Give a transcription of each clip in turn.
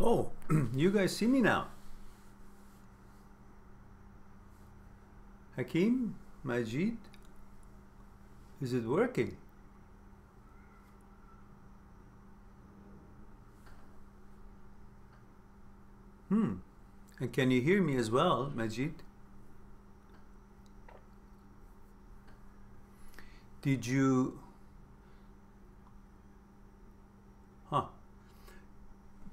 Oh, you guys see me now. Hakeem, Majid, is it working? And can you hear me as well, Majid? Did you...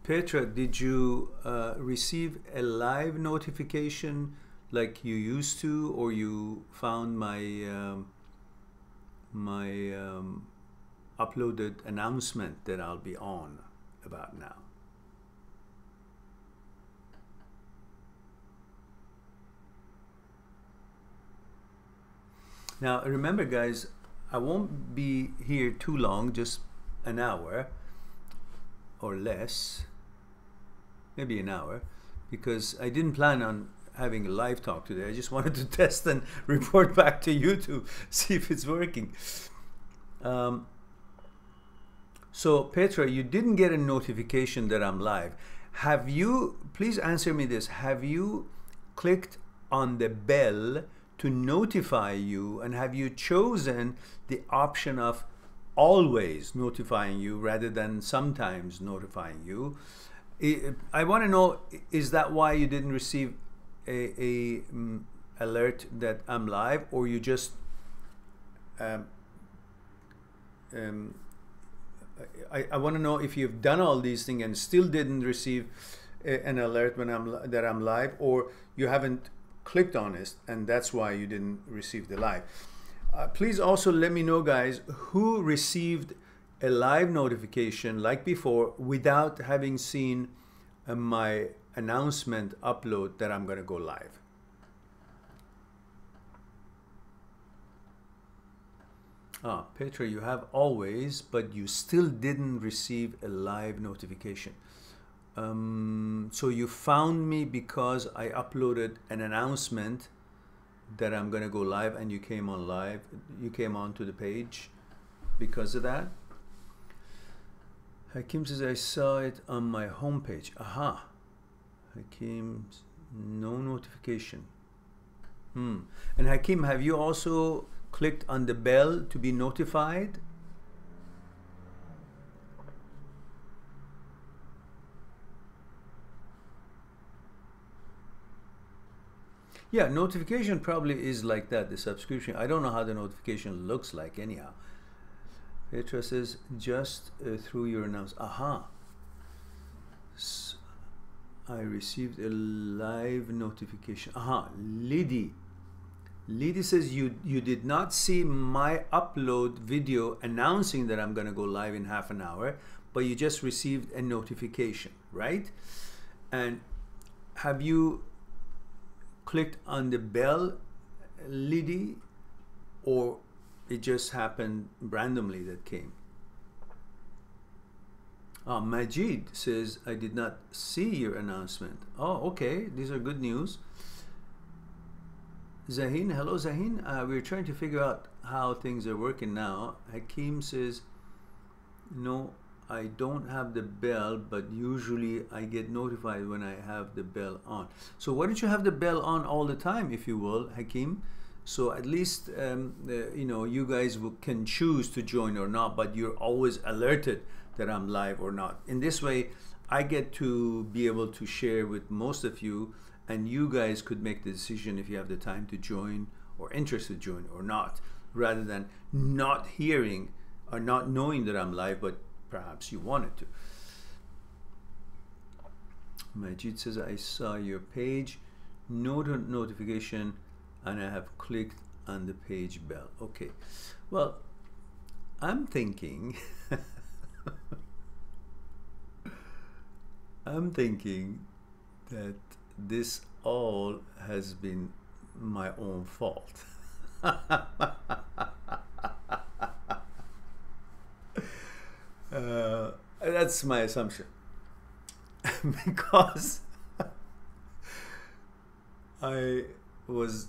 Petra, did you receive a live notification like you used to, or you found my uploaded announcement that I'll be on about now? Now remember guys, I won't be here too long, just an hour or less, maybe an hour, because I didn't plan on having a live talk today. I just wanted to test and report back to you to see if it's working. So Petra, you didn't get a notification that I'm live. Have you, please answer me this, have you clicked on the bell to notify you, and have you chosen the option of always notifying you rather than sometimes notifying you? I want to know, is that why you didn't receive a alert that I'm live, or you just I want to know if you've done all these things and still didn't receive an alert when that I'm live, or you haven't clicked on it and that's why you didn't receive the live. Please also let me know, guys, who received a live notification like before without having seen my announcement upload that I'm going to go live. Petra, you have always, but you still didn't receive a live notification. So you found me because I uploaded an announcement that I'm going to go live, and you came on live. You came onto the page because of that. Hakeem says, I saw it on my homepage. Aha. Hakeem's no notification. And Hakeem, have you also clicked on the bell to be notified? Yeah, notification probably is like that, the subscription. I don't know how the notification looks like anyhow. Petra says, just through your announcement. Aha. I received a live notification. Aha, Liddy. Liddy says, you did not see my upload video announcing that I'm going to go live in half an hour, but you just received a notification, right? And have you clicked on the bell, Liddy, or it just happened randomly that came? Majid says, I did not see your announcement. Oh, okay, these are good news. Zahin, hello Zahin. We're trying to figure out how things are working now. Hakeem says, no, I don't have the bell, but usually I get notified when I have the bell on. So why don't you have the bell on all the time, if you will, Hakeem? So at least you know, you guys can choose to join or not, but you're always alerted that I'm live or not. In this way, I get to be able to share with most of you, and you guys could make the decision if you have the time to join or interested to join or not, rather than not hearing or not knowing that I'm live, but perhaps you wanted to. Majid says, I saw your page, no notification, and I have clicked on the page bell. Okay, well, I'm thinking I'm thinking that this all has been my own fault. That's my assumption. Because I was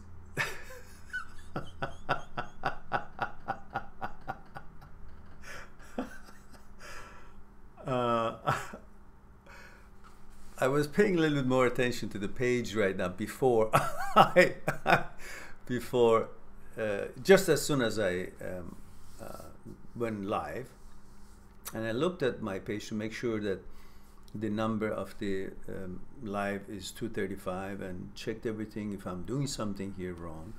I was paying a little bit more attention to the page right now before I before just as soon as I went live, and I looked at my page to make sure that the number of the live is 235, and checked everything if I'm doing something here wrong.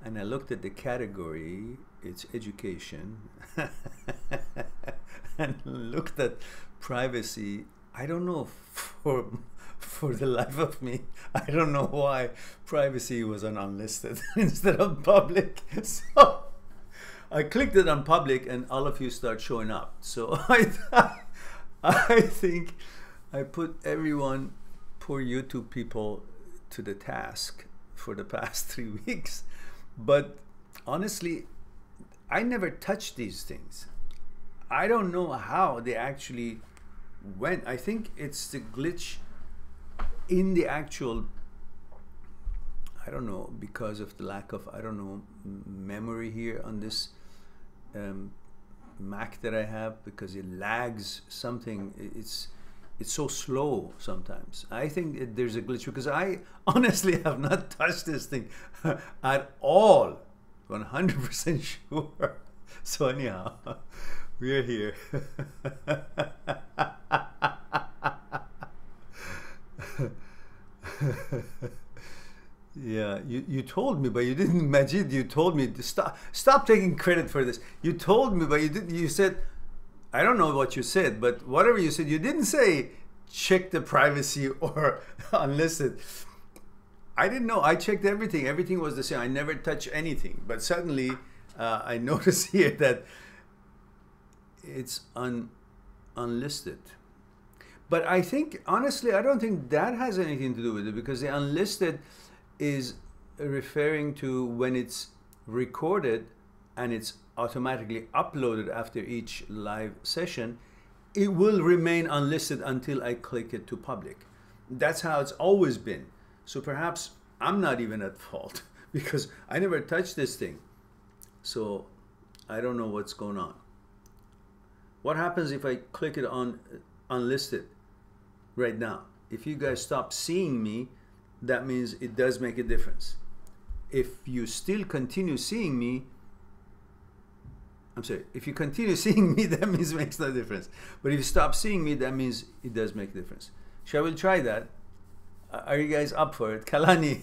And I looked at the category, it's education, and looked at privacy. I don't know, for the life of me, I don't know why privacy was on unlisted instead of public. So I clicked it on public, and all of you start showing up. So I think I put everyone, poor YouTube people, to the task for the past 3 weeks. But honestly, I never touched these things. I don't know how they actually went. I think it's the glitch in the actual, I don't know, because of the lack of, I don't know, memory here on this Mac that I have, because it lags something. It's so slow sometimes. I think there's a glitch, because I honestly have not touched this thing at all. 100% sure. So anyhow, we're here. Yeah, you told me, but you didn't, Majid. You told me to stop taking credit for this. You told me, but you didn't. You said, I don't know what you said, but whatever you said, you didn't say check the privacy or unlisted. I didn't know. I checked everything. Everything was the same. I never touched anything. But suddenly, I noticed here that it's unlisted. But I think, honestly, I don't think that has anything to do with it, because the unlisted is referring to when it's recorded and it's automatically uploaded after each live session, it will remain unlisted until I click it to public. That's how it's always been. So perhaps I'm not even at fault, because I never touched this thing. So I don't know what's going on. What happens if I click it on unlisted right now? If you guys stop seeing me, that means it does make a difference. If you still continue seeing me, I'm sorry, if you continue seeing me, that means it makes no difference. But if you stop seeing me, that means it does make a difference. Shall we try that? Are you guys up for it? Kalani.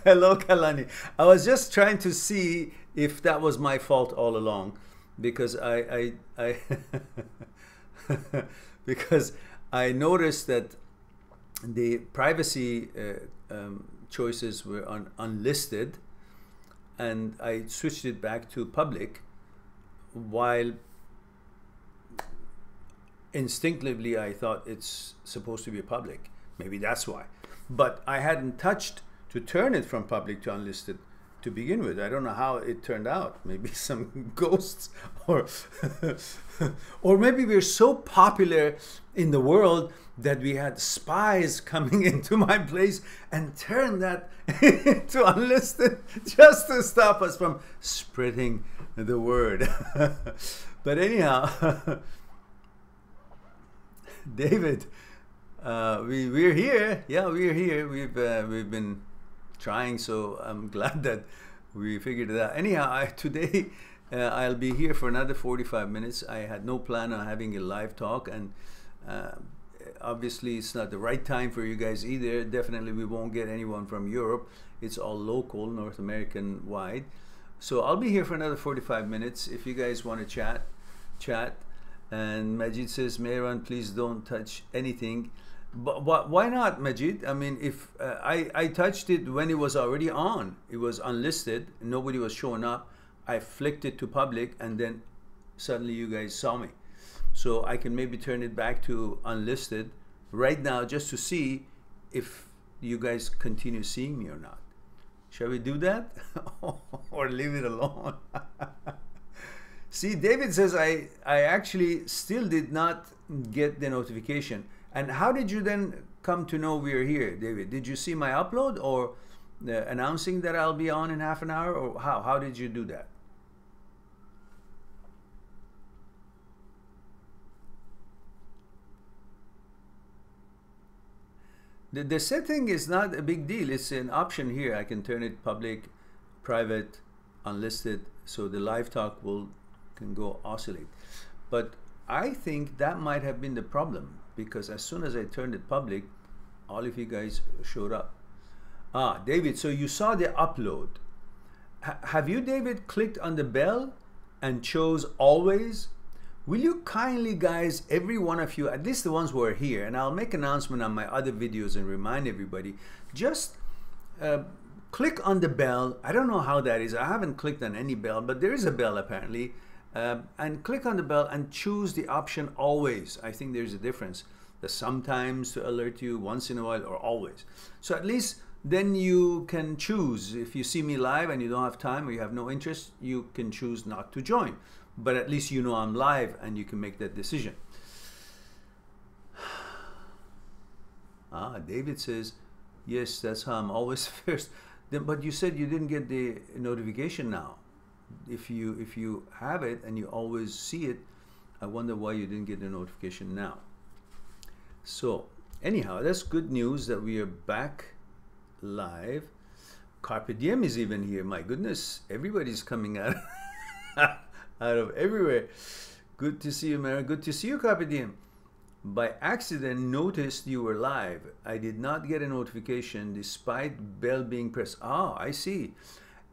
Hello, Kalani. I was just trying to see if that was my fault all along, because I because I noticed that the privacy choices were on unlisted, and I switched it back to public, while instinctively I thought it's supposed to be public. Maybe that's why. But I hadn't touched to turn it from public to unlisted to begin with. I don't know how it turned out. Maybe some ghosts, or or maybe we're so popular in the world that we had spies coming into my place and turn that to unlisted just to stop us from spreading the word. But anyhow, David, we're here. Yeah, we're here. We've been trying, so I'm glad that we figured it out. Anyhow, today I'll be here for another 45 minutes. I had no plan on having a live talk, and obviously it's not the right time for you guys either. Definitely we won't get anyone from Europe. It's all local, North American wide. So I'll be here for another 45 minutes. If you guys want to chat. And Majid says, Mehran, please don't touch anything. But why not, Majid? I mean, if I touched it when it was already on, it was unlisted, nobody was showing up. I flicked it to public, and then suddenly you guys saw me. So I can maybe turn it back to unlisted right now, just to see if you guys continue seeing me or not. Shall we do that? Or leave it alone? See, David says, I actually still did not get the notification. And how did you then come to know we're here, David? Did you see my upload, or announcing that I'll be on in half an hour, or how did you do that? The setting is not a big deal. It's an option here. I can turn it public, private, unlisted, so the live talk can go oscillate. But I think that might have been the problem, because as soon as I turned it public, all of you guys showed up. David, so you saw the upload. Have you, David, clicked on the bell and chose always? Will you kindly, guys, every one of you, at least the ones who are here, and I'll make an announcement on my other videos and remind everybody, just click on the bell. I don't know how that is. I haven't clicked on any bell, but there is a bell apparently. And click on the bell and choose the option always. I think there's a difference. The sometimes to alert you, once in a while, or always. So at least then you can choose. If you see me live and you don't have time or you have no interest, you can choose not to join. But at least you know I'm live and you can make that decision. David says, yes, that's how I'm always first. But you said you didn't get the notification now. If you have it and you always see it, I wonder why you didn't get the notification now. So anyhow, that's good news that we are back live. Carpe Diem is even here. My goodness, everybody's coming out out of everywhere. Good to see you, Mehran. Good to see you, Carpe Diem. By accident, noticed you were live. I did not get a notification despite bell being pressed. I see.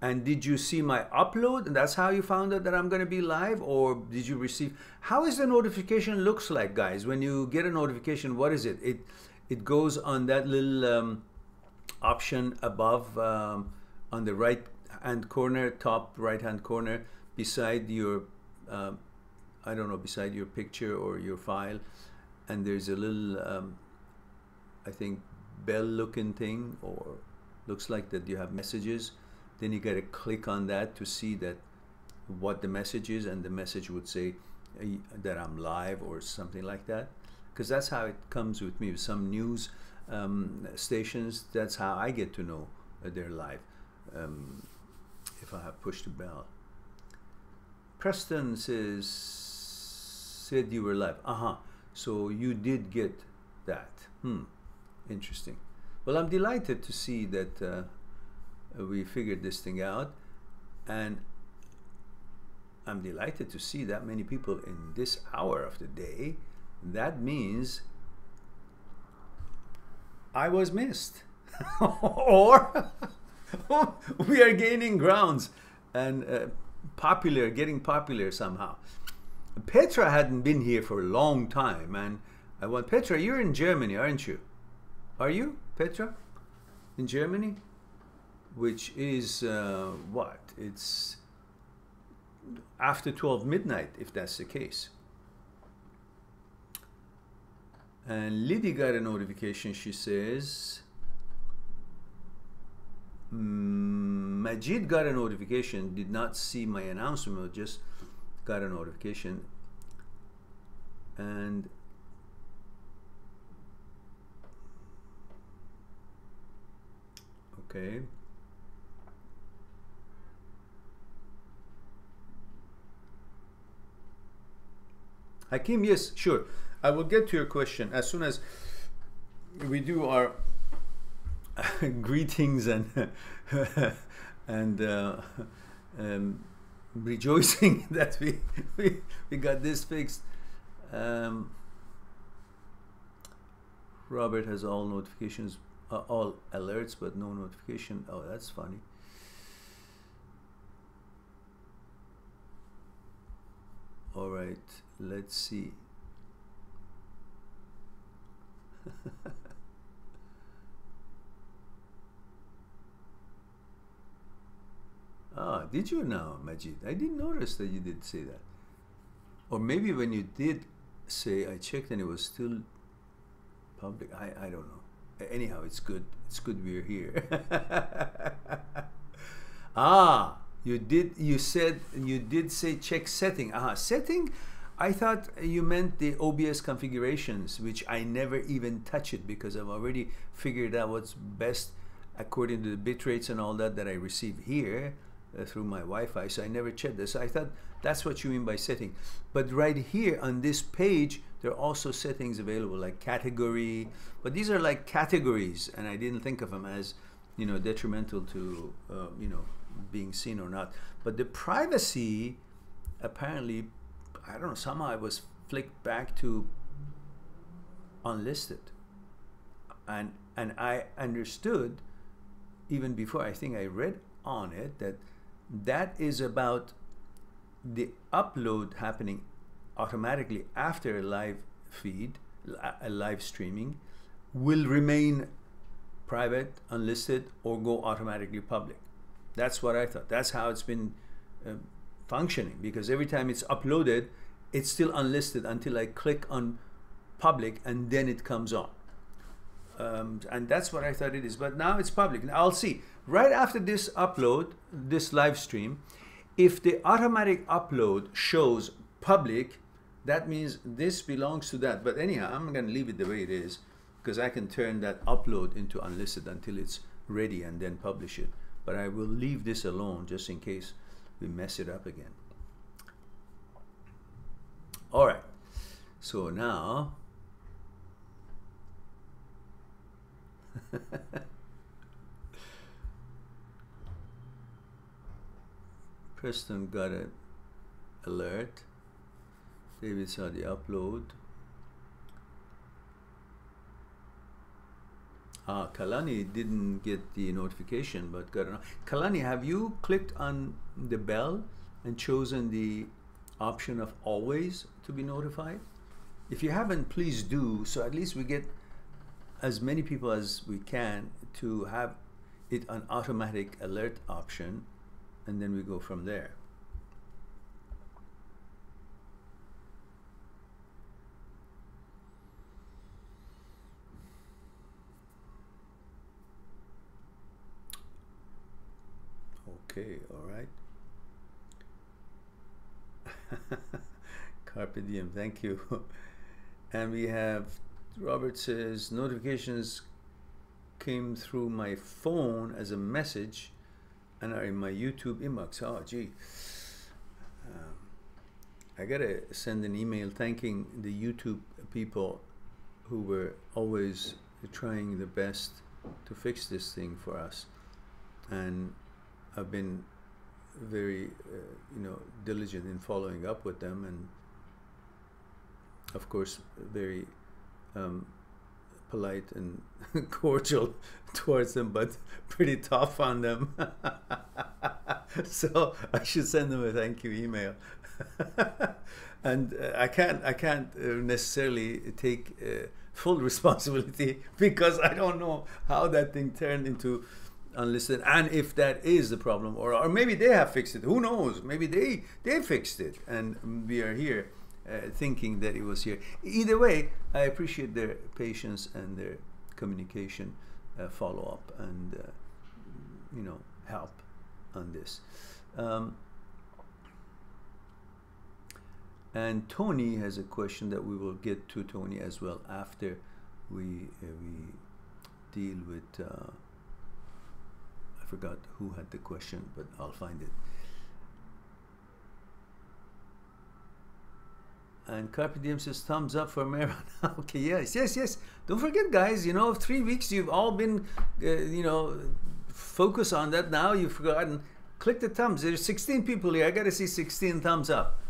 And did you see my upload? And that's how you found out that I'm going to be live? Or did you receive? How is the notification looks like, guys? When you get a notification, what is it? It goes on that little option above on the right hand corner, top right hand corner, beside your I don't know, beside your picture or your file, and there's a little I think bell looking thing, or looks like that you have messages. Then you got to click on that to see that what the message is, and the message would say that I'm live or something like that, because that's how it comes with me. Some news stations, that's how I get to know they're live, if I have pushed the bell. Preston said you were live. So you did get that. Interesting. Well, I'm delighted to see that we figured this thing out, and I'm delighted to see that many people in this hour of the day. That means I was missed or we are gaining grounds and getting popular somehow. Petra hadn't been here for a long time, and I want Petra, you're in Germany, aren't you? Are you, Petra, in Germany? Which is what? It's after 12 midnight, if that's the case. And Liddy got a notification. She says, Majid got a notification, did not see my announcement, but just got a notification. And okay. Hakeem, yes, sure. I will get to your question as soon as we do our greetings and rejoicing that we got this fixed. Robert has all notifications, all alerts, but no notification. Oh, that's funny. All right, let's see. Did you now, Majid? I didn't notice that you did say that. Or maybe when you did say, I checked and it was still public. I don't know. Anyhow, it's good. It's good we're here. You said you did say check setting. Setting? I thought you meant the OBS configurations, which I never even touch it because I've already figured out what's best according to the bit rates and all that I receive here through my Wi-Fi. So I never checked this. I thought that's what you mean by setting. But right here on this page, there are also settings available like category, but these are like categories, and I didn't think of them as, you know, detrimental to, you know, being seen or not. But the privacy, apparently, I don't know, somehow I was flicked back to unlisted. And I understood, even before I think I read on it, that that is about the upload happening automatically after a live feed, a live streaming, will remain private, unlisted, or go automatically public. That's what I thought. That's how it's been functioning, because every time it's uploaded, it's still unlisted until I click on public, and then it comes on. And that's what I thought it is, but now it's public. Now I'll see. Right after this upload, this live stream, if the automatic upload shows public, that means this belongs to that. But anyhow, I'm going to leave it the way it is, because I can turn that upload into unlisted until it's ready and then publish it. But I will leave this alone just in case we mess it up again. All right. So now, Preston got an alert. David saw the upload. Kalani didn't get the notification, but got an. Kalani, have you clicked on the bell and chosen the option of always to be notified? If you haven't, please do, so at least we get as many people as we can to have it an automatic alert option, and then we go from there. Okay, all right. Carpe diem, thank you. And we have, Robert says, notifications came through my phone as a message and are in my YouTube inbox. Oh, gee. I gotta send an email thanking the YouTube people who were always trying the best to fix this thing for us. And I've been very, you know, diligent in following up with them, and of course very polite and cordial towards them, but pretty tough on them. So I should send them a thank you email. And I can't necessarily take full responsibility, because I don't know how that thing turned into unlisted, and if that is the problem, or maybe they have fixed it. Who knows? Maybe they fixed it, and we are here thinking that it was here. Either way, I appreciate their patience and their communication, follow-up, and you know, help on this. And Tony has a question that we will get to, Tony, as well, after we deal with. I forgot who had the question, but I'll find it. And Carpe Diem says, thumbs up for Mehran. Okay, yes. Don't forget, guys, you know, 3 weeks you've all been, you know, focus on that. Now you've forgotten. Click the thumbs. There's 16 people here. I got to see 16 thumbs up.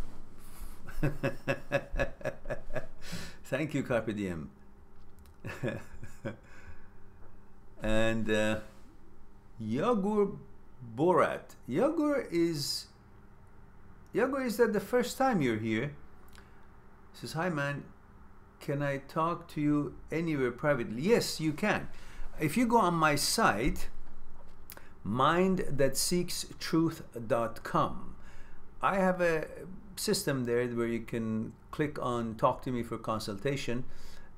Thank you, Carpe Diem. And Yagur Borat. Yagur, is that the first time you're here? He says, hi man, can I talk to you anywhere privately? Yes, you can. If you go on my site, mindthatseekstruth.com, I have a system there where you can click on talk to me for consultation,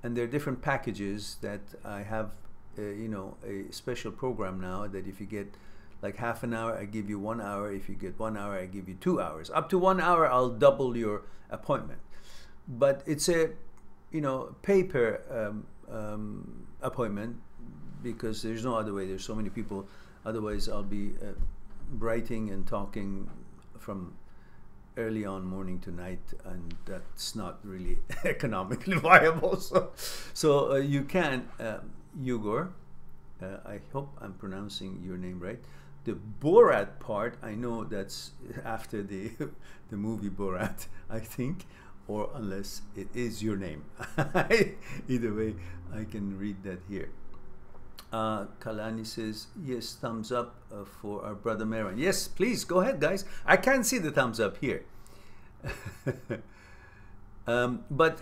and there are different packages that I have. You know, a special program now that if you get like half an hour, I give you 1 hour. If you get 1 hour, I give you 2 hours. Up to 1 hour, I'll double your appointment. But it's a, you know, paper appointment, because there's no other way. There's so many people. Otherwise, I'll be writing and talking from early on morning to night, and that's not really economically viable. So you can, Yugor, I hope I'm pronouncing your name right. The Borat part, I know that's after the the movie Borat, I think, or unless it is your name. Either way, I can read that here. Kalani says, yes, thumbs up for our brother Mehran. Yes, please, go ahead, guys. I can't see the thumbs up here. But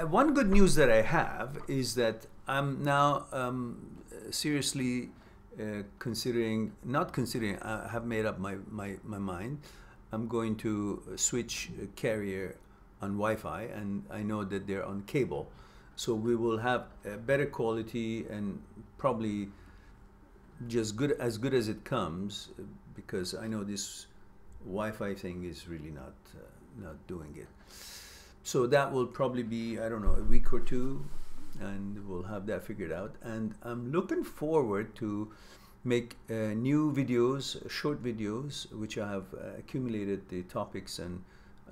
one good news that I have is that I'm now seriously I have made up my mind. I'm going to switch carrier on Wi-Fi, and I know that they're on cable. So we will have a better quality and probably just as good as it comes, because I know this Wi-Fi thing is really not doing it. So that will probably be, I don't know, a week or two, and we'll have that figured out. And I'm looking forward to make new videos, short videos, which I have accumulated the topics and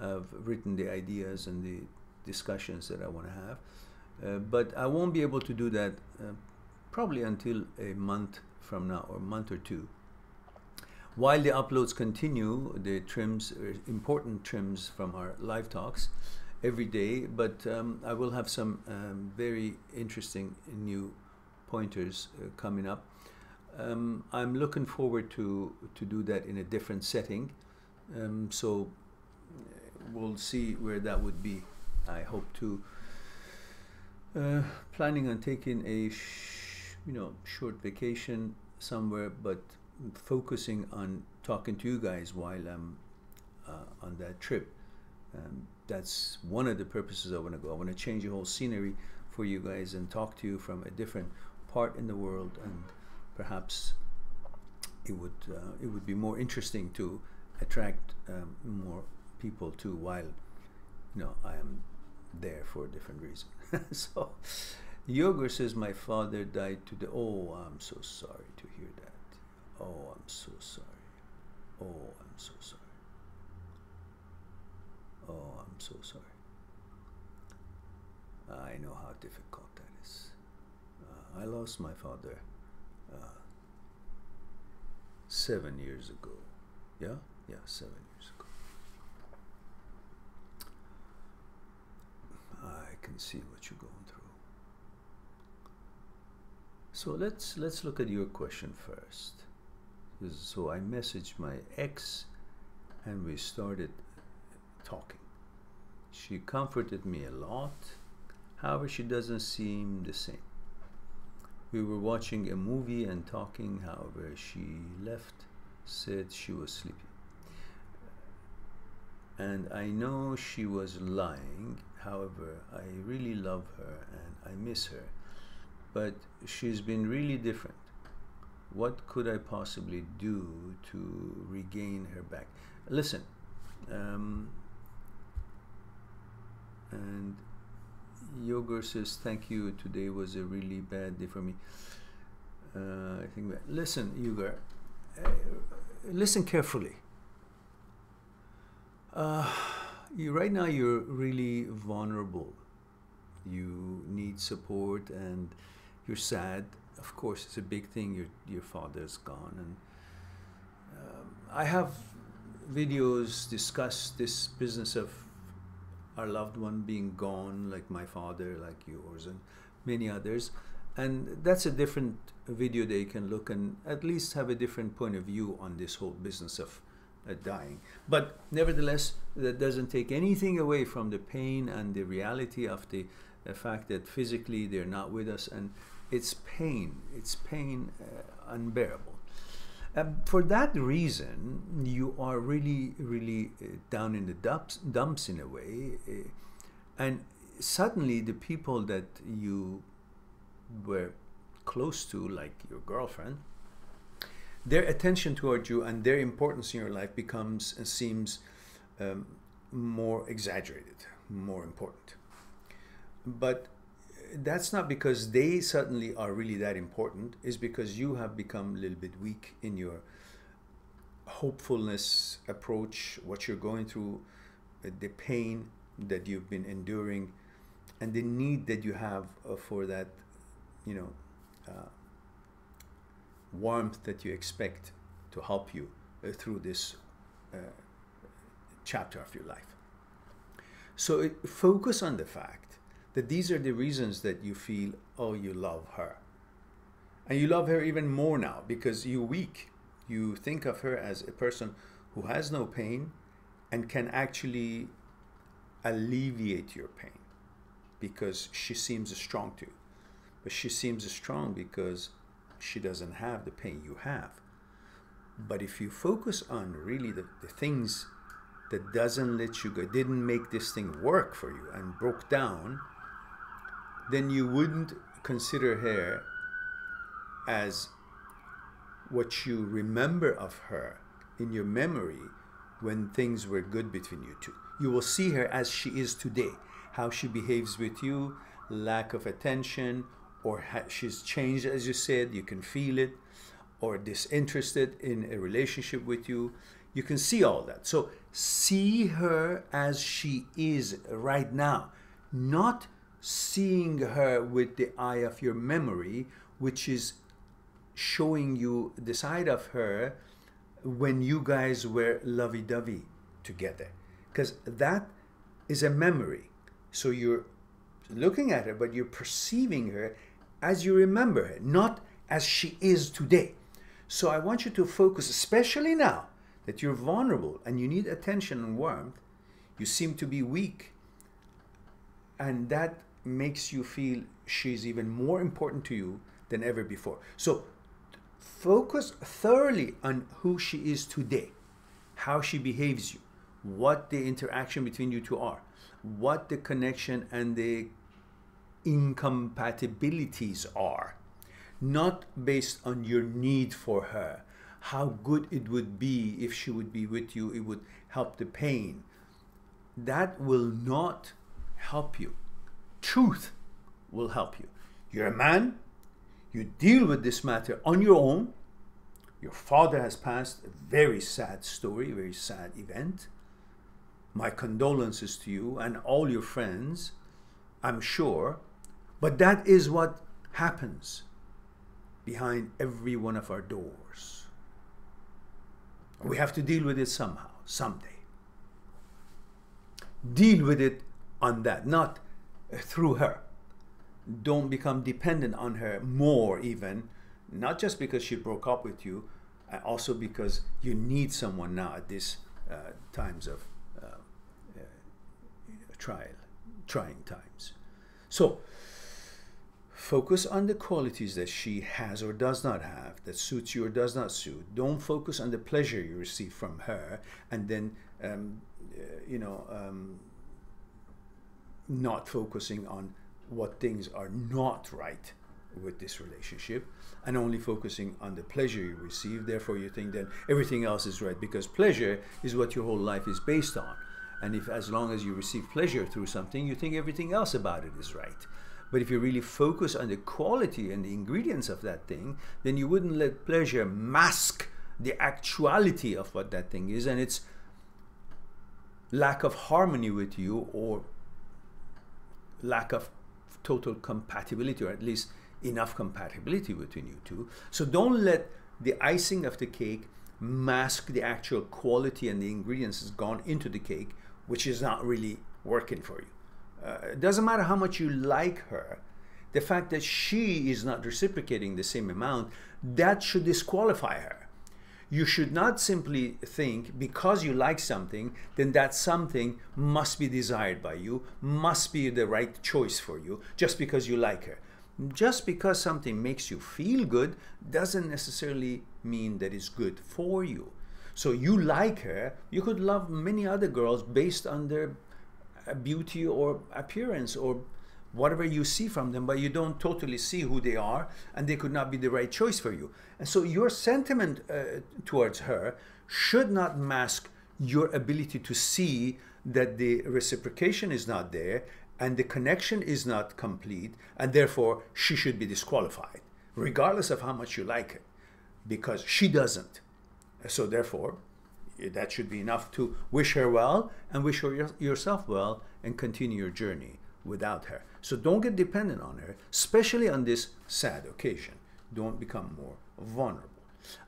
I've written the ideas and the discussions that I want to have. But I won't be able to do that probably until a month from now, or a month or two. While the uploads continue, the trims, important trims from our live talks every day, but I will have some very interesting new pointers coming up. I'm looking forward to do that in a different setting, so we'll see where that would be. I hope to planning on taking a short vacation somewhere, but focusing on talking to you guys while I'm on that trip. That's one of the purposes I want to go. I want to change the whole scenery for you guys and talk to you from a different part in the world, and perhaps it would be more interesting to attract more people too, while I am there for a different reason. So Yogur says, my father died today. Oh, I'm so sorry to hear that. Oh, I'm so sorry. Oh, I'm so sorry. Oh, I'm so sorry. I know how difficult that is. I lost my father 7 years ago. Yeah, 7 years ago. I can see what you're going through. So let's look at your question first. So I messaged my ex, and we started talking. She comforted me a lot. However, she doesn't seem the same. We were watching a movie and talking. However, she left, said she was sleepy. And I know she was lying. However, I really love her and I miss her. But she's been really different. What could I possibly do to regain her back? Listen, and Yogur says, thank you, today was a really bad day for me. I think that, listen, Yogur, listen carefully. Right now you're really vulnerable. You need support and you're sad. Of course, it's a big thing. Your father's gone, and I have videos discuss this business of our loved one being gone, like my father, like yours, and many others. And that's a different video that you can look and at least have a different point of view on this whole business of dying. But nevertheless, that doesn't take anything away from the pain and the reality of the fact that physically they're not with us, and it's pain unbearable. For that reason, you are really, really down in the dumps in a way, and suddenly the people that you were close to, like your girlfriend, their attention toward you and their importance in your life seems more exaggerated, more important. But that's not because they suddenly are really that important. It's because you have become a little bit weak in your hopefulness approach, what you're going through. the pain that you've been enduring and the need that you have for that, you know, warmth that you expect to help you through this chapter of your life. So focus on the fact that these are the reasons that you feel, oh, you love her. And you love her even more now because you're weak. You think of her as a person who has no pain and can actually alleviate your pain because she seems strong to you. But she seems strong because she doesn't have the pain you have. But if you focus on really the things that doesn't let you go, didn't make this thing work for you and broke down, then you wouldn't consider her as what you remember of her in your memory when things were good between you two. You will see her as she is today, how she behaves with you, lack of attention, or she's changed, as you said, you can feel it, or disinterested in a relationship with you. You can see all that. So see her as she is right now, not seeing her with the eye of your memory, which is showing you the side of her when you guys were lovey-dovey together. Because that is a memory. So you're looking at her, but you're perceiving her as you remember her, not as she is today. So I want you to focus, especially now that you're vulnerable and you need attention and warmth. You seem to be weak. And that makes you feel she's even more important to you than ever before. So focus thoroughly on who she is today, how she behaves you, what the interaction between you two are, what the connection and the incompatibilities are, not based on your need for her, how good it would be if she would be with you, it would help the pain. That will not help you. Truth will help you. You're a man, you deal with this matter on your own. Your father has passed, a very sad story, very sad event. My condolences to you and all your friends, I'm sure. But that is what happens behind every one of our doors. We have to deal with it somehow, someday. Deal with it on that, not through her. Don't become dependent on her more even, not just because she broke up with you, also because you need someone now at this times of trying times. So focus on the qualities that she has or does not have, that suits you or does not suit. Don't focus on the pleasure you receive from her and then, not focusing on what things are not right with this relationship and only focusing on the pleasure you receive. Therefore, you think that everything else is right because pleasure is what your whole life is based on. And if as long as you receive pleasure through something, you think everything else about it is right. But if you really focus on the quality and the ingredients of that thing, then you wouldn't let pleasure mask the actuality of what that thing is and its lack of harmony with you or lack of total compatibility, or at least enough compatibility between you two. So don't let the icing of the cake mask the actual quality and the ingredients that's gone into the cake, which is not really working for you. It doesn't matter how much you like her. The fact that she is not reciprocating the same amount, that should disqualify her. You should not simply think because you like something, then that something must be desired by you, must be the right choice for you, just because you like her. Just because something makes you feel good doesn't necessarily mean that it's good for you. So you like her, you could love many other girls based on their beauty or appearance or whatever you see from them, but you don't totally see who they are and they could not be the right choice for you. And so your sentiment towards her should not mask your ability to see that the reciprocation is not there and the connection is not complete, and therefore she should be disqualified, regardless of how much you like her, because she doesn't. So therefore, that should be enough to wish her well and wish her yourself well and continue your journey without her. So don't get dependent on her, especially on this sad occasion. Don't become more vulnerable.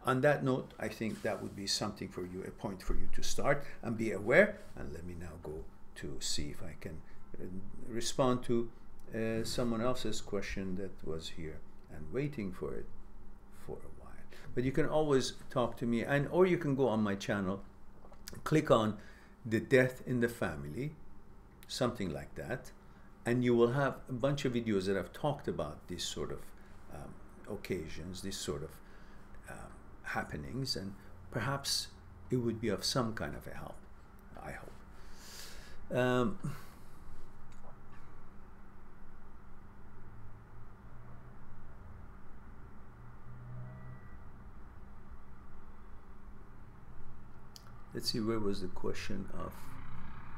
On that note, I think that would be something for you, a point for you to start and be aware. And let me now go to see if I can respond to someone else's question that was here and waiting for it for a while. But you can always talk to me, and or you can go on my channel, click on the death in the family, something like that, and you will have a bunch of videos that have talked about these sort of occasions, these sort of happenings, and perhaps it would be of some kind of a help, I hope. Let's see, where was the question of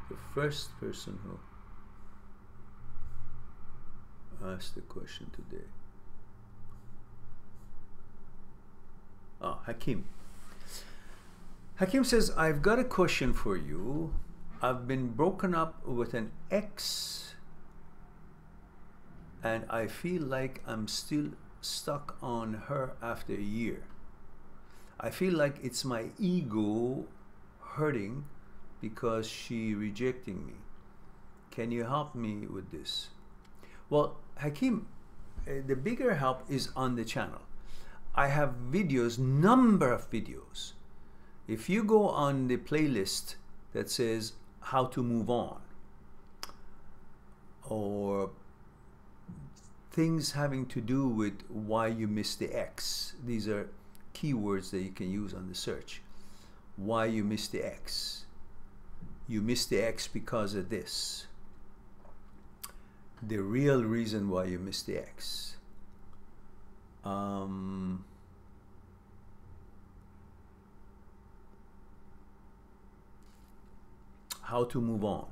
the first person who asked the question today? Hakim. Hakim says, I've got a question for you. I've been broken up with an ex and I feel like I'm still stuck on her after a year. I feel like it's my ego hurting because she rejecting me. Can you help me with this? Well, Hakim, the bigger help is on the channel. I have videos, number of videos. If you go on the playlist that says how to move on, or things having to do with why you missed the ex, these are keywords that you can use on the search. Why you missed the ex. You missed the ex because of this. The real reason why you missed the ex. How to move on.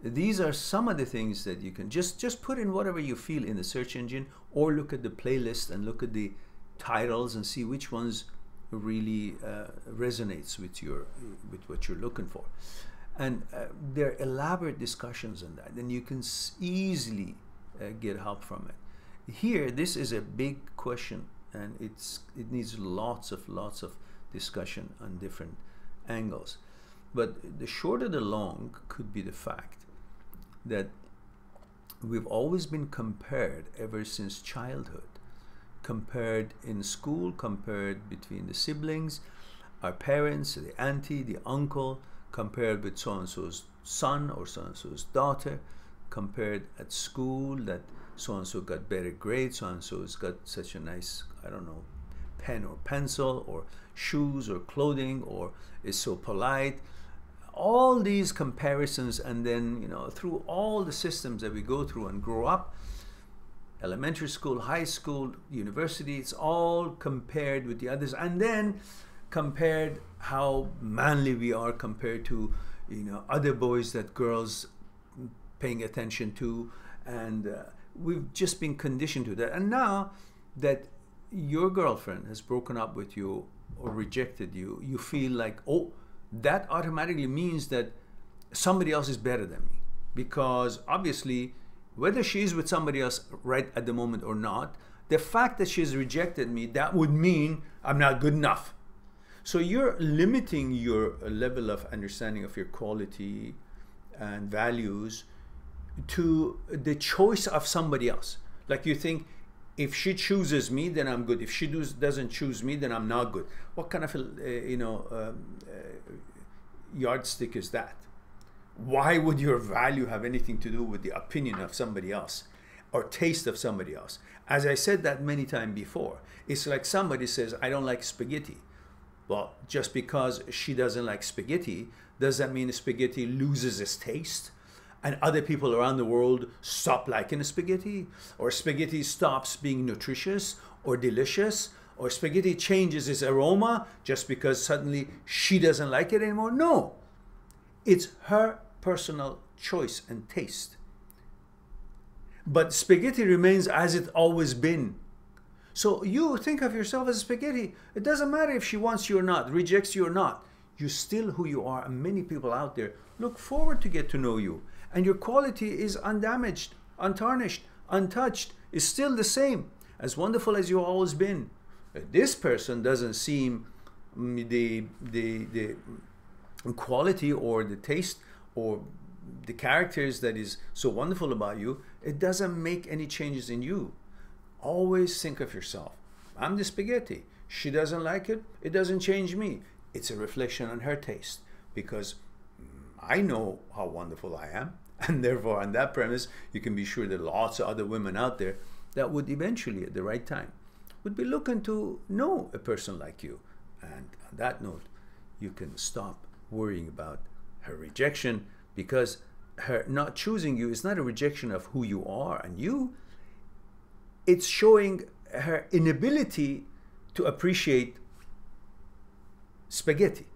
These are some of the things that you can just put in whatever you feel in the search engine, or look at the playlist and look at the titles and see which ones really resonates with what you're looking for. And there are elaborate discussions on that, and you can easily get help from it. Here, this is a big question, and it needs lots of discussion on different angles. But the short of the long could be the fact that we've always been compared ever since childhood. Compared in school, compared between the siblings, our parents, the auntie, the uncle, compared with so-and-so's son or so-and-so's daughter, compared at school that so-and-so got better grades, so-and-so's got such a nice, I don't know, pen or pencil or shoes or clothing, or is so polite. All these comparisons, and then, you know, through all the systems that we go through and grow up, elementary school, high school, university, it's all compared with the others, and then compared how manly we are compared to, you know, other boys that girls paying attention to, and we've just been conditioned to that. And now that your girlfriend has broken up with you or rejected you, you feel like, oh, that automatically means that somebody else is better than me, because obviously whether she's with somebody else right at the moment or not, the fact that she's rejected me, that would mean I'm not good enough. So you're limiting your level of understanding of your quality and values to the choice of somebody else. Like you think, if she chooses me, then I'm good. If she doesn't choose me, then I'm not good. What kind of yardstick is that? Why would your value have anything to do with the opinion of somebody else or taste of somebody else? As I said that many times before, it's like somebody says, I don't like spaghetti. Well, just because she doesn't like spaghetti, does that mean spaghetti loses its taste? And other people around the world stop liking spaghetti, or spaghetti stops being nutritious or delicious, or spaghetti changes its aroma just because suddenly she doesn't like it anymore? No, it's her personal choice and taste. But spaghetti remains as it's always been. So you think of yourself as spaghetti. It doesn't matter if she wants you or not, rejects you or not. you're still who you are, and many people out there look forward to get to know you. And your quality is undamaged, untarnished, untouched, is still the same, as wonderful as you've always been. This person doesn't seem the quality or the taste or the characters that is so wonderful about you. It doesn't make any changes in you. Always think of yourself. I'm the spaghetti. She doesn't like it. It doesn't change me. It's a reflection on her taste, because I know how wonderful I am, and therefore on that premise you can be sure that lots of other women out there that would eventually at the right time would be looking to know a person like you. And on that note, you can stop worrying about her rejection, because her not choosing you is not a rejection of who you are and you. It's showing her inability to appreciate spaghetti.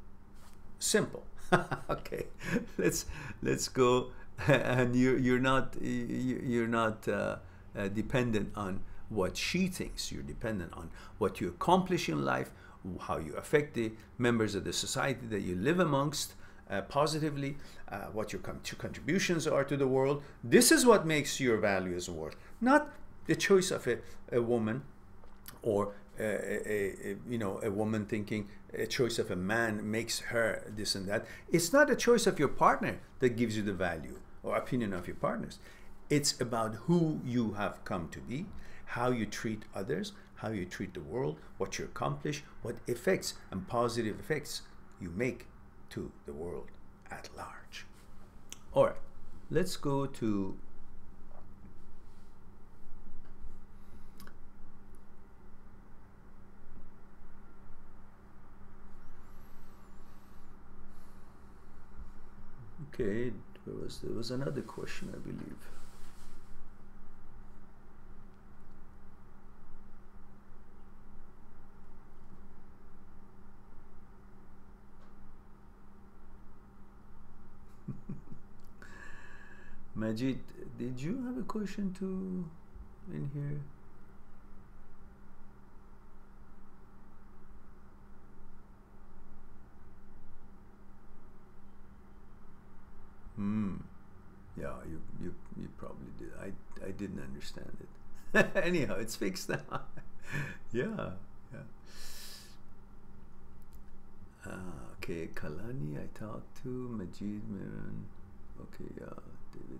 Simple. Okay, let's go. And you're not dependent on what she thinks. You're dependent on what you accomplish in life, how you affect the members of the society that you live amongst positively, what your contributions are to the world. This is what makes your value as worth, not the choice of a woman, or a woman thinking a choice of a man makes her this and that. It's not a choice of your partner that gives you the value or opinion of your partners. It's about who you have come to be, how you treat others, how you treat the world, what you accomplish, what effects and positive effects you make to the world at large. All right, let's go to okay, there was another question, I believe. Majid, did you have a question too in here? Yeah, you probably did. I didn't understand it. Anyhow, it's fixed now. Yeah. Okay, Kalani, I talked to Majid, Mehran. Okay, yeah, David.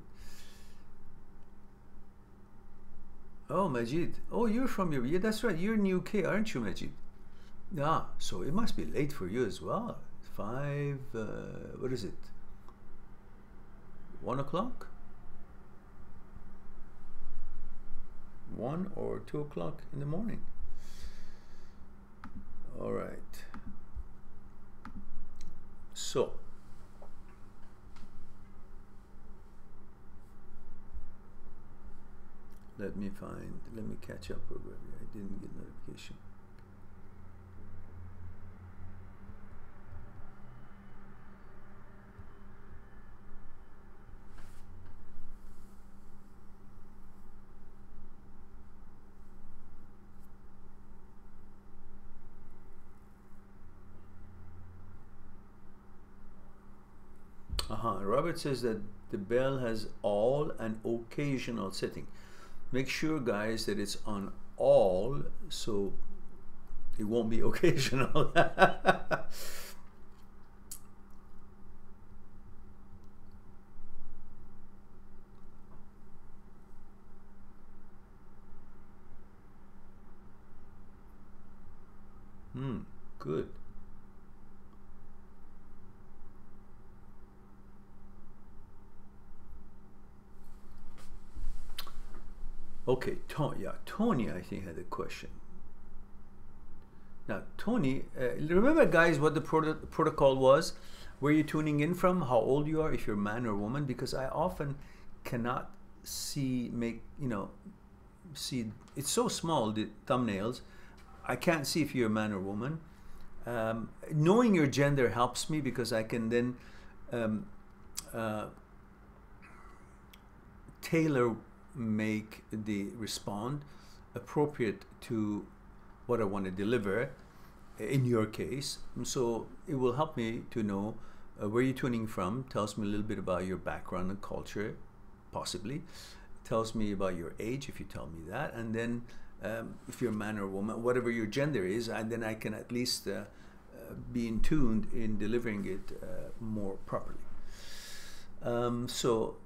Oh, Majid. Oh, you're from your, yeah, that's right. You're in UK, aren't you, Majid? Yeah, so it must be late for you as well. 5, what is it? 1 o'clock? 1 or 2 o'clock in the morning. All right. So, let me catch up over here. I didn't get notification. Robert says that the bell has all and occasional setting. Make sure, guys, that it's on all, so it won't be occasional. Good. Okay, Tony, I think, had a question. Now, Tony, remember, guys, what the protocol was? Where you're tuning in from, how old you are, if you're a man or woman, because I often cannot see, it's so small, the thumbnails, I can't see if you're a man or woman. Knowing your gender helps me, because I can then tailor make the respond appropriate to what I want to deliver. in your case. So it will help me to know where you're tuning from. Tells me a little bit about your background and culture, possibly. Tells me about your age, if you tell me that. And then if you're a man or a woman, whatever your gender is, and then I can at least be in tuned in delivering it more properly. So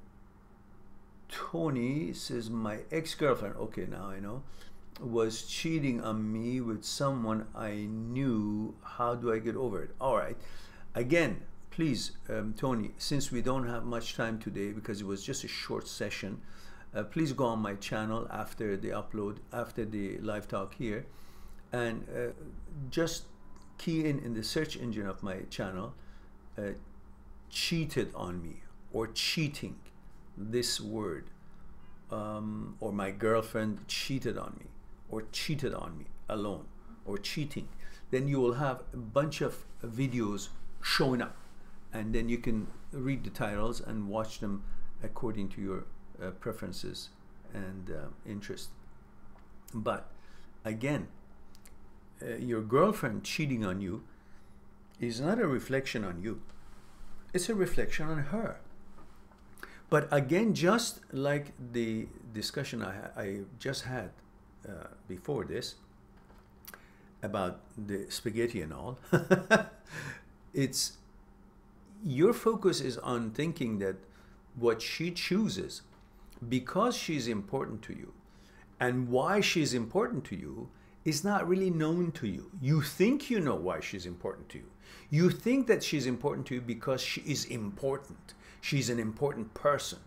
Tony says, my ex-girlfriend, okay, now I know, was cheating on me with someone I knew. How do I get over it? All right. Again, please, Tony, since we don't have much time today because it was just a short session, please go on my channel after the upload, after the live talk here, and just key in the search engine of my channel, cheated on me, or cheating, this word, or my girlfriend cheated on me, or cheated on me alone, or cheating. Then you will have a bunch of videos showing up, and then you can read the titles and watch them according to your preferences and interest. But again, your girlfriend cheating on you is not a reflection on you. It's a reflection on her. But again, just like the discussion I just had before this about the spaghetti and all, it's your focus is on thinking that what she chooses, because she's important to you, and why she's important to you is not really known to you. You think you know why she's important to you. You think that she's important to you because she is important. She's an important person.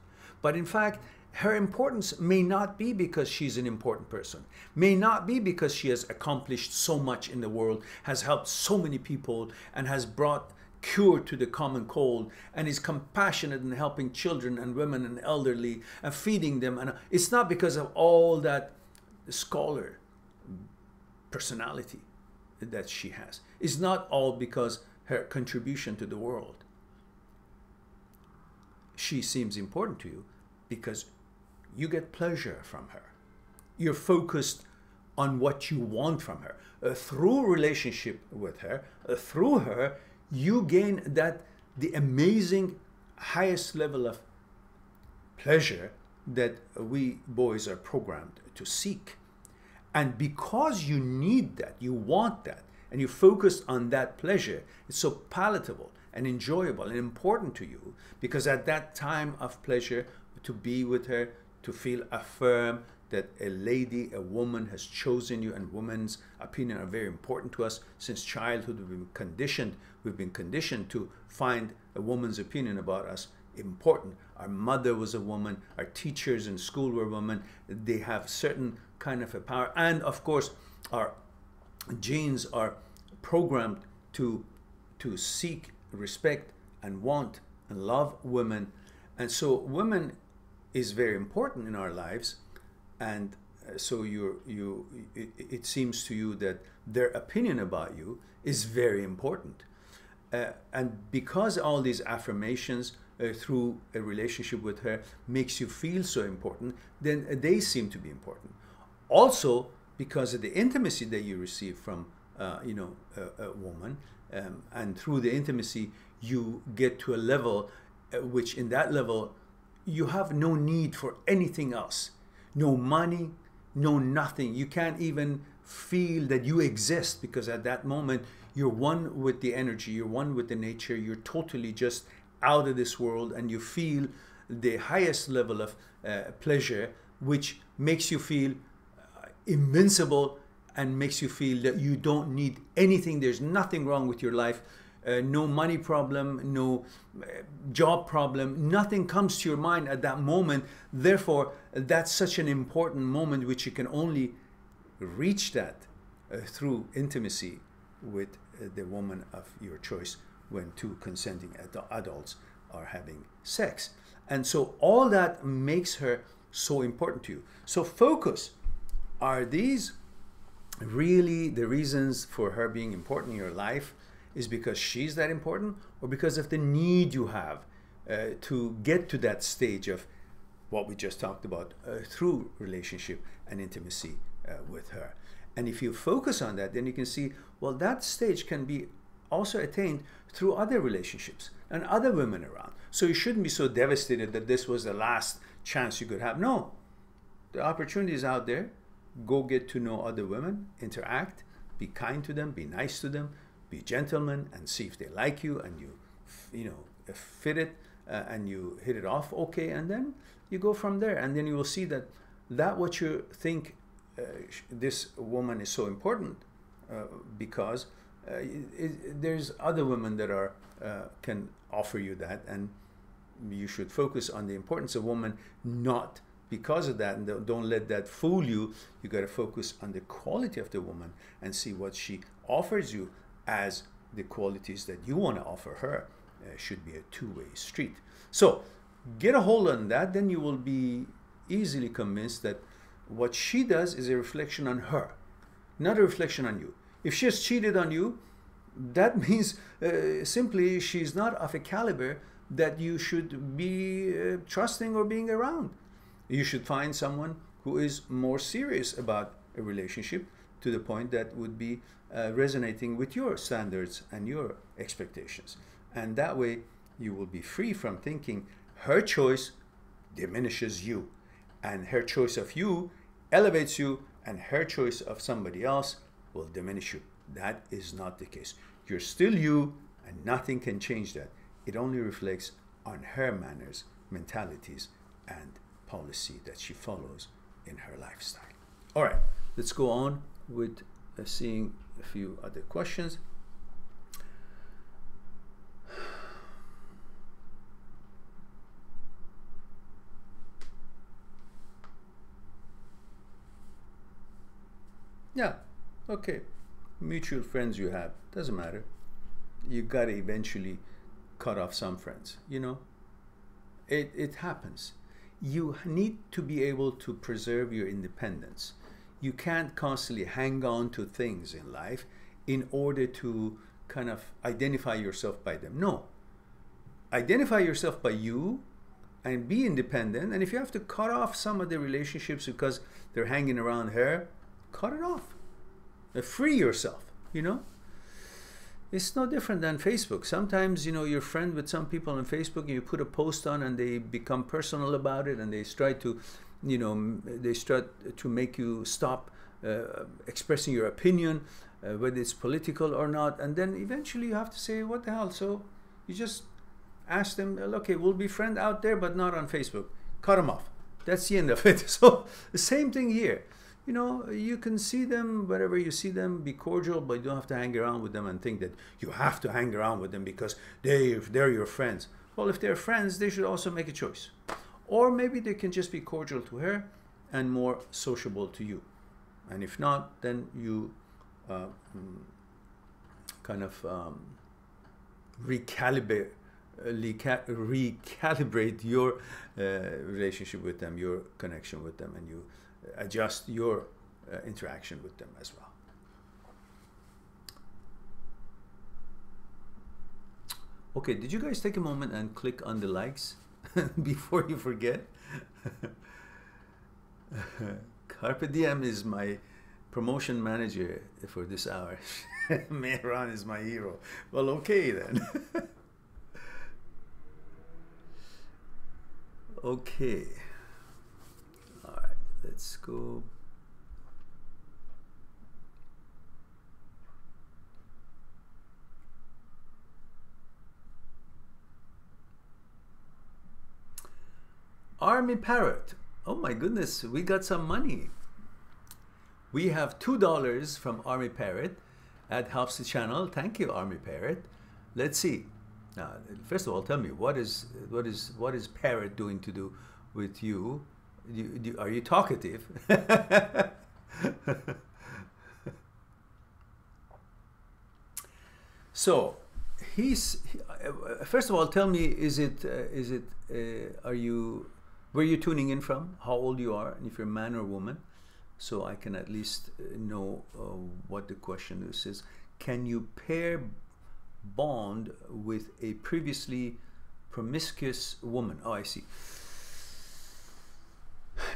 But in fact, her importance may not be because she's an important person, may not be because she has accomplished so much in the world, has helped so many people, and has brought cure to the common cold, and is compassionate in helping children and women and elderly and feeding them. And it's not because of all that scholar personality that she has. It's not all because her contribution to the world. She seems important to you because you get pleasure from her. You're focused on what you want from her. Through relationship with her, through her, you gain the amazing highest level of pleasure that we boys are programmed to seek. And because you need that, you want that, and you focus on that pleasure, it's so palatable and enjoyable and important to you, because at that time of pleasure, to be with her, to feel affirmed that a lady, a woman has chosen you, and women's opinion are very important to us. Since childhood, we've been conditioned to find a woman's opinion about us important. Our mother was a woman, our teachers in school were women. They have certain kind of a power, and of course our genes are programmed to seek, respect, and want and love women. And so women is very important in our lives, and so it seems to you that their opinion about you is very important, and because all these affirmations through a relationship with her makes you feel so important, then they seem to be important. Also, because of the intimacy that you receive from a woman, and through the intimacy you get to a level which in that level you have no need for anything else. No money, no nothing. You can't even feel that you exist, because at that moment you're one with the energy, you're one with the nature, you're totally just out of this world, and you feel the highest level of pleasure, which makes you feel invincible and makes you feel that you don't need anything. There's nothing wrong with your life. No money problem, no job problem, nothing comes to your mind at that moment. Therefore, that's such an important moment, which you can only reach that through intimacy with the woman of your choice, when two consenting adults are having sex. And so all that makes her so important to you. So focus, are these really the reasons for her being important in your life? Is because she's that important, or because of the need you have to get to that stage of what we just talked about through relationship and intimacy with her. And if you focus on that, then you can see, well, that stage can be also attained through other relationships and other women around. So you shouldn't be so devastated that this was the last chance you could have. No, the opportunity is out there. Go get to know other women, interact, be kind to them, be nice to them, be gentlemen, and see if they like you, and you fit it, and you hit it off okay, and then you go from there. And then you will see that what you think this woman is so important because there's other women that are can offer you that, and you should focus on the importance of woman, not because of that, and don't let that fool you. You got to focus on the quality of the woman and see what she offers you as the qualities that you want to offer her. Should be a two-way street. So get a hold on that, then you will be easily convinced that what she does is a reflection on her, not a reflection on you. If she has cheated on you, that means simply she's not of a caliber that you should be trusting or being around. You should find someone who is more serious about a relationship, to the point that would be resonating with your standards and your expectations. And that way you will be free from thinking her choice diminishes you, and her choice of you elevates you, and her choice of somebody else will diminish you. That is not the case. You're still you, and nothing can change that. It only reflects on her manners, mentalities, and policy that she follows in her lifestyle. All right, let's go on with seeing a few other questions. Yeah, okay. Mutual friends you have, doesn't matter. You gotta eventually cut off some friends, you know? It happens. You need to be able to preserve your independence. You can't constantly hang on to things in life in order to kind of identify yourself by them. No. Identify yourself by you and be independent. And if you have to cut off some of the relationships because they're hanging around her, cut it off. Free yourself, you know? It's no different than Facebook. Sometimes, you know, you're friend with some people on Facebook and you put a post on and they become personal about it, and they try to, you know, they start to make you stop expressing your opinion, whether it's political or not. And then eventually you have to say, what the hell? So you just ask them, okay, we'll be friends out there, but not on Facebook. Cut them off. That's the end of it. So the same thing here. You know, you can see them wherever you see them, be cordial, but you don't have to hang around with them and think that you have to hang around with them because they're your friends. Well, if they're friends, they should also make a choice. Or maybe they can just be cordial to her and more sociable to you. And if not, then you kind of recalibrate your relationship with them, your connection with them, and you adjust your interaction with them as well. Okay, did you guys take a moment and click on the likes before you forget? Carpe Diem is my promotion manager for this hour. Mehran is my hero. Well, okay then. Okay. All right, let's go. Army Parrot. Oh my goodness, we got some money. We have $2 from Army Parrot. That helps the channel. Thank you, Army Parrot. Let's see. Now, first of all, tell me what is Parrot doing to do with you? Are you talkative? So first of all, tell me, where you tuning in from, how old you are, and if you're a man or woman, so I can at least know what the question is. Can you pair bond with a previously promiscuous woman? Oh, I see.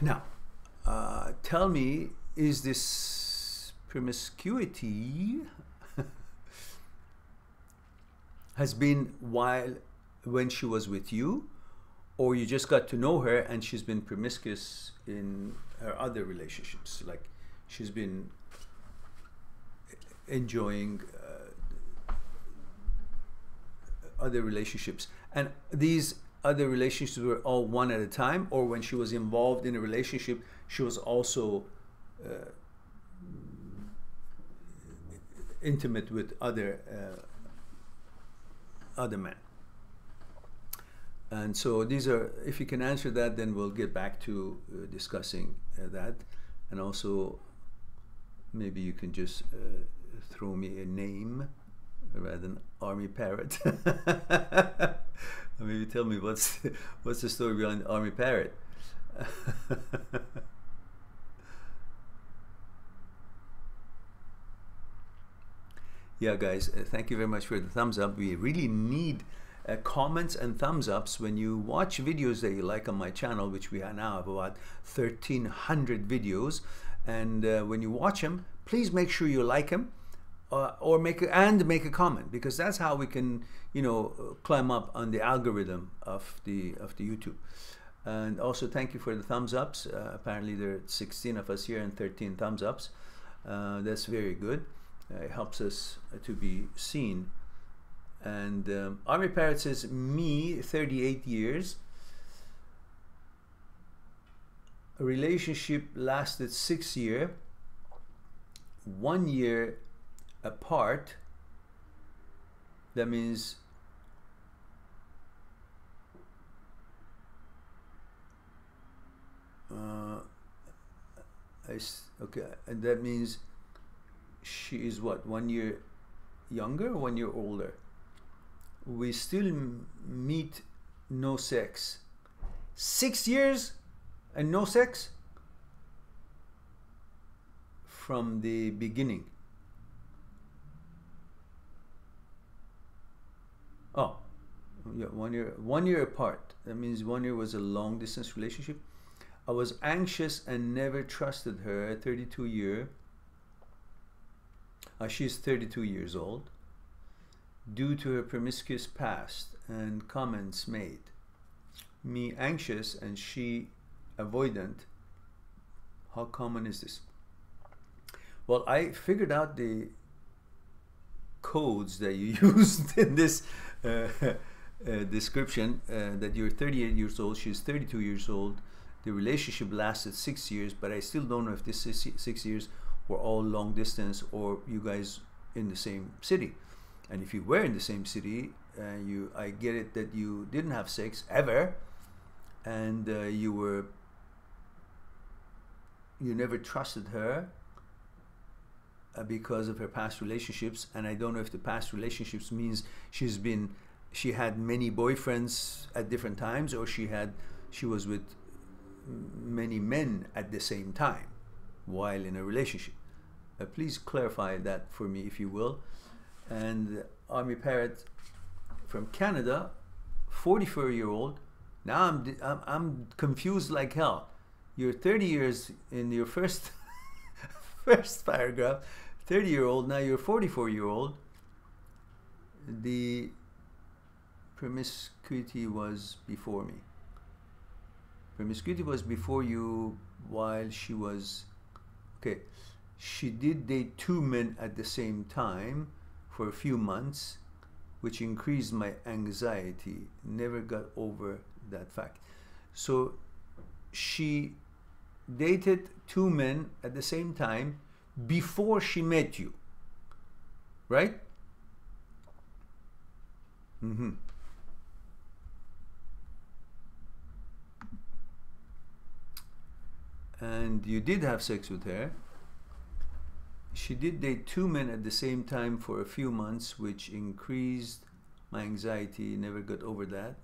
Now, tell me is this promiscuity has been when she was with you, or you just got to know her and she's been promiscuous in her other relationships, like she's been enjoying other relationships, and these other relationships were all one at a time, or when she was involved in a relationship she was also intimate with other men. And so these are, if you can answer that, then we'll get back to discussing that. And also maybe you can just throw me a name rather than Army Parrot. Maybe tell me what's the story behind Army Parrot. Yeah, guys, thank you very much for the thumbs up. We really need comments and thumbs ups when you watch videos that you like on my channel, which we now have about 1,300 videos. And when you watch them, please make sure you like them, or make a comment, because that's how we can, you know, climb up on the algorithm of the YouTube. And also thank you for the thumbs ups. Apparently there are 16 of us here and 13 thumbs ups. That's very good. It helps us to be seen. And Army Parrot says, me, 38 years. A relationship lasted 6 years, 1 year apart. That means okay, and that means she is what, 1 year younger or 1 year older? We still meet, no sex. 6 years and no sex from the beginning. Oh, yeah, 1 year apart. That means 1 year was a long distance relationship. I was anxious and never trusted her at 32 years. She's 32 years old. Due to her promiscuous past and comments made. Me anxious and she avoidant. How common is this? Well, I figured out the codes that you used in this description, that you're 38 years old, she's 32 years old. The relationship lasted 6 years, but I still don't know if this 6 years were all long distance or you guys in the same city. And if you were in the same city, I get it that you didn't have sex ever, and you never trusted her because of her past relationships. And I don't know if the past relationships means she had many boyfriends at different times, or she was with many men at the same time while in a relationship. Please clarify that for me, if you will. And Army Parrot from Canada, 44-year-old. Now I'm confused like hell. You're 30 years in your first paragraph, 30-year-old. Now you're 44-year-old. The promiscuity was before me. Promiscuity was before you, while she was okay. She did date 2 men at the same time for a few months, which increased my anxiety. Never got over that fact. So she dated 2 men at the same time before she met you, right? Mm-hmm. And you did have sex with her. She did date 2 men at the same time for a few months, which increased my anxiety. Never got over that.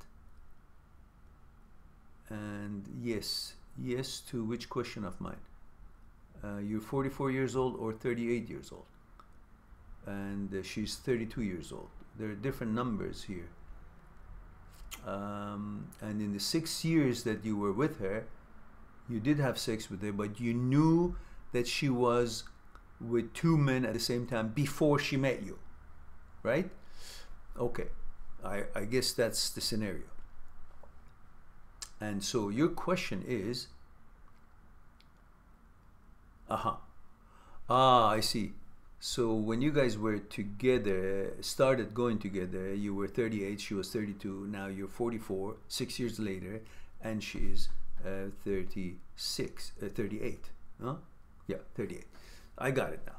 And yes to which question of mine? You're 44 years old or 38 years old? And she's 32 years old. There are different numbers here. And in the 6 years that you were with her, you did have sex with her, but you knew that she was with 2 men at the same time before she met you, right? Okay, I guess that's the scenario. And so your question is, I see. So when you guys were together, started going together, you were 38, she was 32, now you're 44, 6 years later, and she is 38, huh? Yeah, 38. I got it now.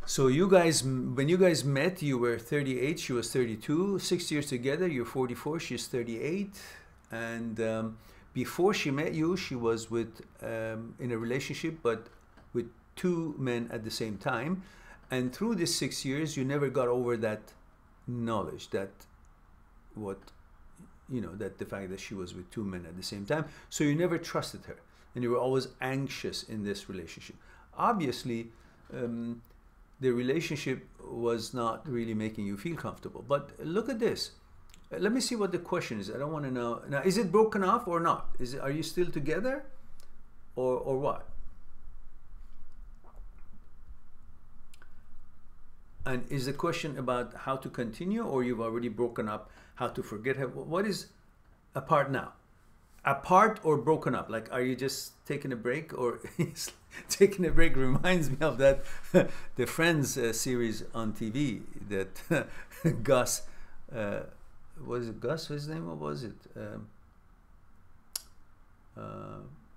So you guys, when you guys met, you were 38, she was 32, 6 years together, you're 44, she's 38, and before she met you, she was with, in a relationship, but with 2 men at the same time, and through these 6 years you never got over that knowledge, that that the fact that she was with 2 men at the same time, so you never trusted her, and you were always anxious in this relationship. Obviously the relationship was not really making you feel comfortable. But look at this, let me see what the question is. I don't want to know now, is it broken off or not? Are you still together or what? And is the question about how to continue, or you've already broken up, how to forget her? What is apart now? Apart or broken up? Like, are you just taking a break? Or taking a break reminds me of that the Friends series on TV that Gus, was it Gus, his name? What was it?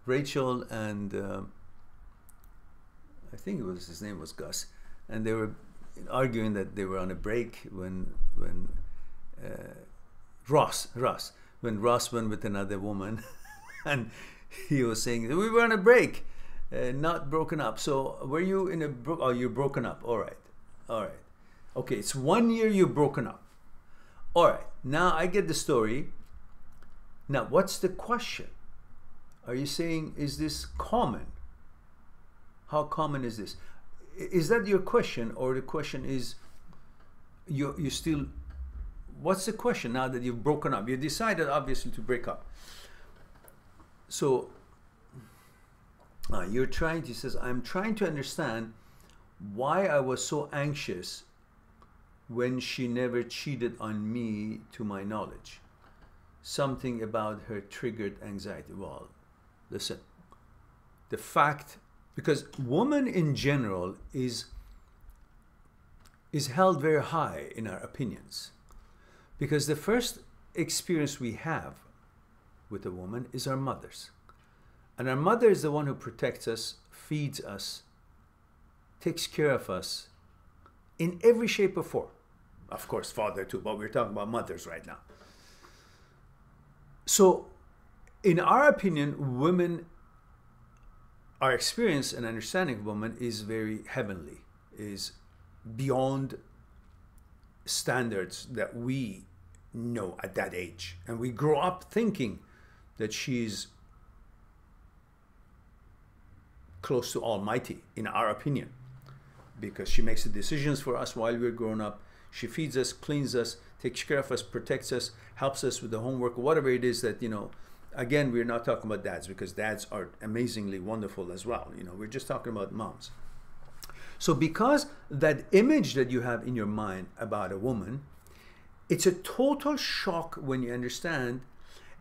Rachel and I think his name was Gus, and they were arguing that they were on a break when Ross went with another woman and he was saying we were on a break, not broken up. So were you in a oh, you're broken up. All right, okay, it's 1 year you're broken up. All right, now I get the story. Now what's the question? Are you saying, is this common? How common is this? Is that your question, or the question is you still, what's the question now that you've broken up? You decided obviously to break up. So you're trying to, he says, I'm trying to understand why I was so anxious when she never cheated on me to my knowledge. Something about her triggered anxiety. Well, listen, the fact, because woman in general is held very high in our opinions, because the first experience we have with a woman is our mothers, and our mother is the one who protects us, feeds us, takes care of us in every shape or form. Of course father too, but we're talking about mothers right now. So in our opinion, women, our experience and understanding of women is very heavenly, is beyond standards that we know at that age. And we grow up thinking that she's close to Almighty, in our opinion, because she makes the decisions for us while we're growing up. She feeds us, cleans us, takes care of us, protects us, helps us with the homework, whatever it is that, again, we're not talking about dads, because dads are amazingly wonderful as well. We're just talking about moms. So because that image that you have in your mind about a woman, it's a total shock when you understand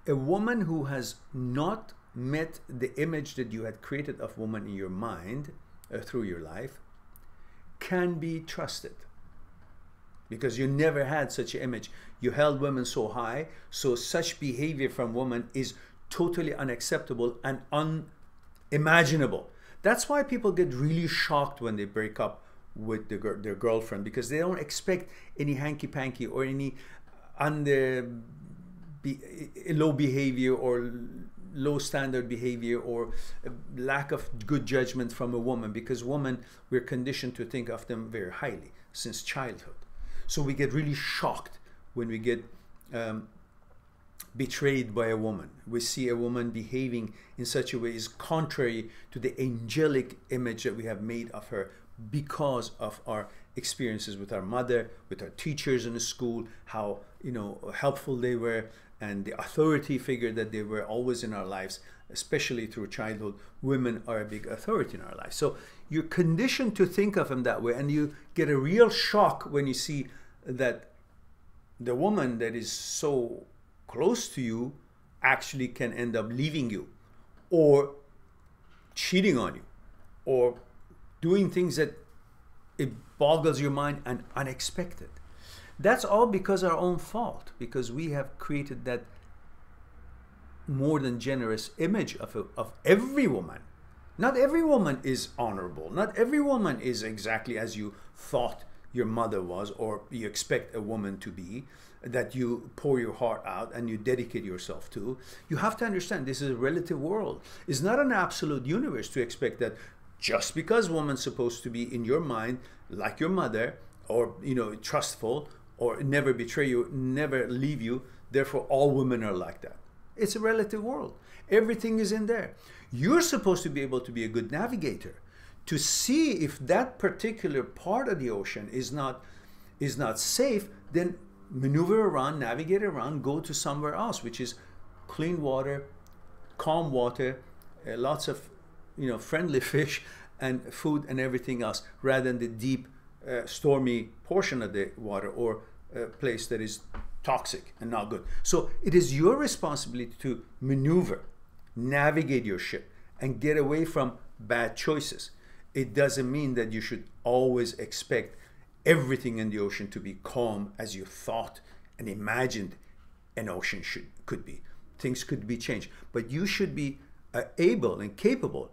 a woman who has not met the image that you had created of woman in your mind through your life can be trusted. Because you never had such an image. You held women so high, so such behavior from women is totally unacceptable and unimaginable. That's why people get really shocked when they break up with their girlfriend, because they don't expect any hanky-panky or any low behavior or low standard behavior or lack of good judgment from a woman, because women, we're conditioned to think of them very highly since childhood. So we get really shocked when we get betrayed by a woman. We see a woman behaving in such a way is contrary to the angelic image that we have made of her because of our experiences with our mother, with our teachers in the school, how helpful they were, and the authority figure that they were always in our lives. especially through childhood, women are a big authority in our life. So you're conditioned to think of them that way, and you get a real shock when you see that the woman that is so close to you actually can end up leaving you, or cheating on you, or doing things that it boggles your mind and unexpected. That's all because our own fault, because we have created that more than generous image of every woman. Not every woman is honorable. Not every woman is exactly as you thought your mother was, or you expect a woman to be, that you pour your heart out and you dedicate yourself to. You have to understand this is a relative world. It's not an absolute universe to expect that just because woman's supposed to be in your mind like your mother, or trustful, or never betray you, never leave you, therefore all women are like that. It's a relative world. Everything is in there. You're supposed to be able to be a good navigator, to see if that particular part of the ocean is not safe, then maneuver around, navigate around, go to somewhere else, which is clean water, calm water, lots of friendly fish and food and everything else, rather than the deep, stormy portion of the water, or a place that is toxic and not good. So it is your responsibility to maneuver, navigate your ship, and get away from bad choices. It doesn't mean that you should always expect everything in the ocean to be calm as you thought and imagined an ocean could be. Things could be changed, but you should be able and capable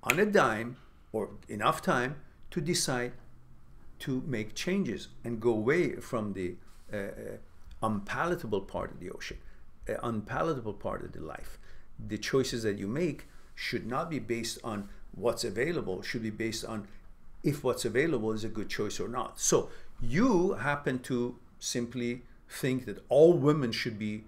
on a dime or enough time to decide to make changes and go away from the unpalatable part of the ocean, unpalatable part of the life. The choices that you make should not be based on what's available, should be based on if what's available is a good choice or not. So you happen to simply think that all women should be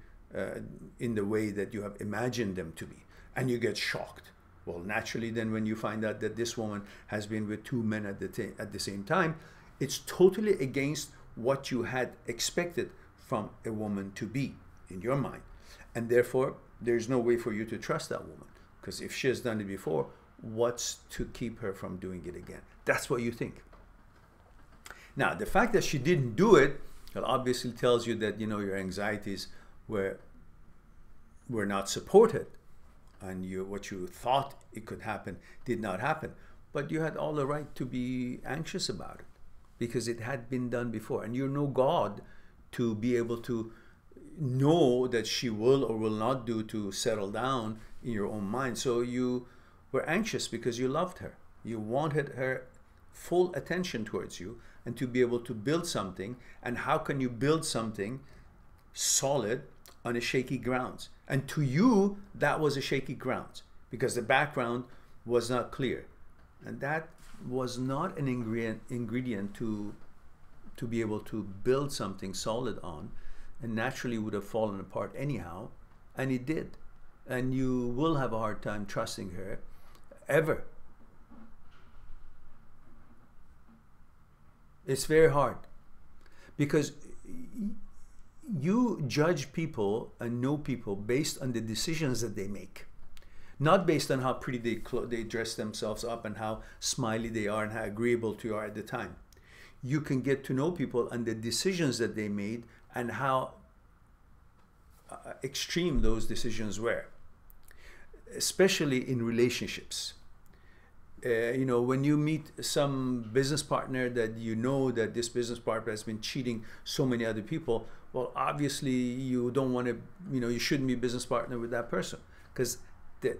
in the way that you have imagined them to be, and you get shocked. Well, naturally, then when you find out that this woman has been with two men at the same time, it's totally against what you had expected from a woman to be in your mind. And therefore, there's no way for you to trust that woman, because if she has done it before, what's to keep her from doing it again? That's what you think. Now, the fact that she didn't do it, well, obviously tells you that your anxieties were not supported, and what you thought it could happen did not happen. But you had all the right to be anxious about it, because it had been done before, and you're no God to be able to know that she will or will not do to settle down in your own mind. So you were anxious because you loved her. You wanted her full attention towards you, and to be able to build something. And how can you build something solid on a shaky grounds? And to you, that was a shaky grounds, because the background was not clear. And that was not an ingredient to be able to build something solid on, and naturally would have fallen apart anyhow, and it did. And you will have a hard time trusting her ever. It's very hard, because you judge people and know people based on the decisions that they make, not based on how pretty they dress themselves up and how smiley they are and how agreeable to you are at the time. You can get to know people and the decisions that they made and how extreme those decisions were, especially in relationships. When you meet some business partner that that this business partner has been cheating so many other people, well, obviously you don't want to, you shouldn't be business partner with that person, because the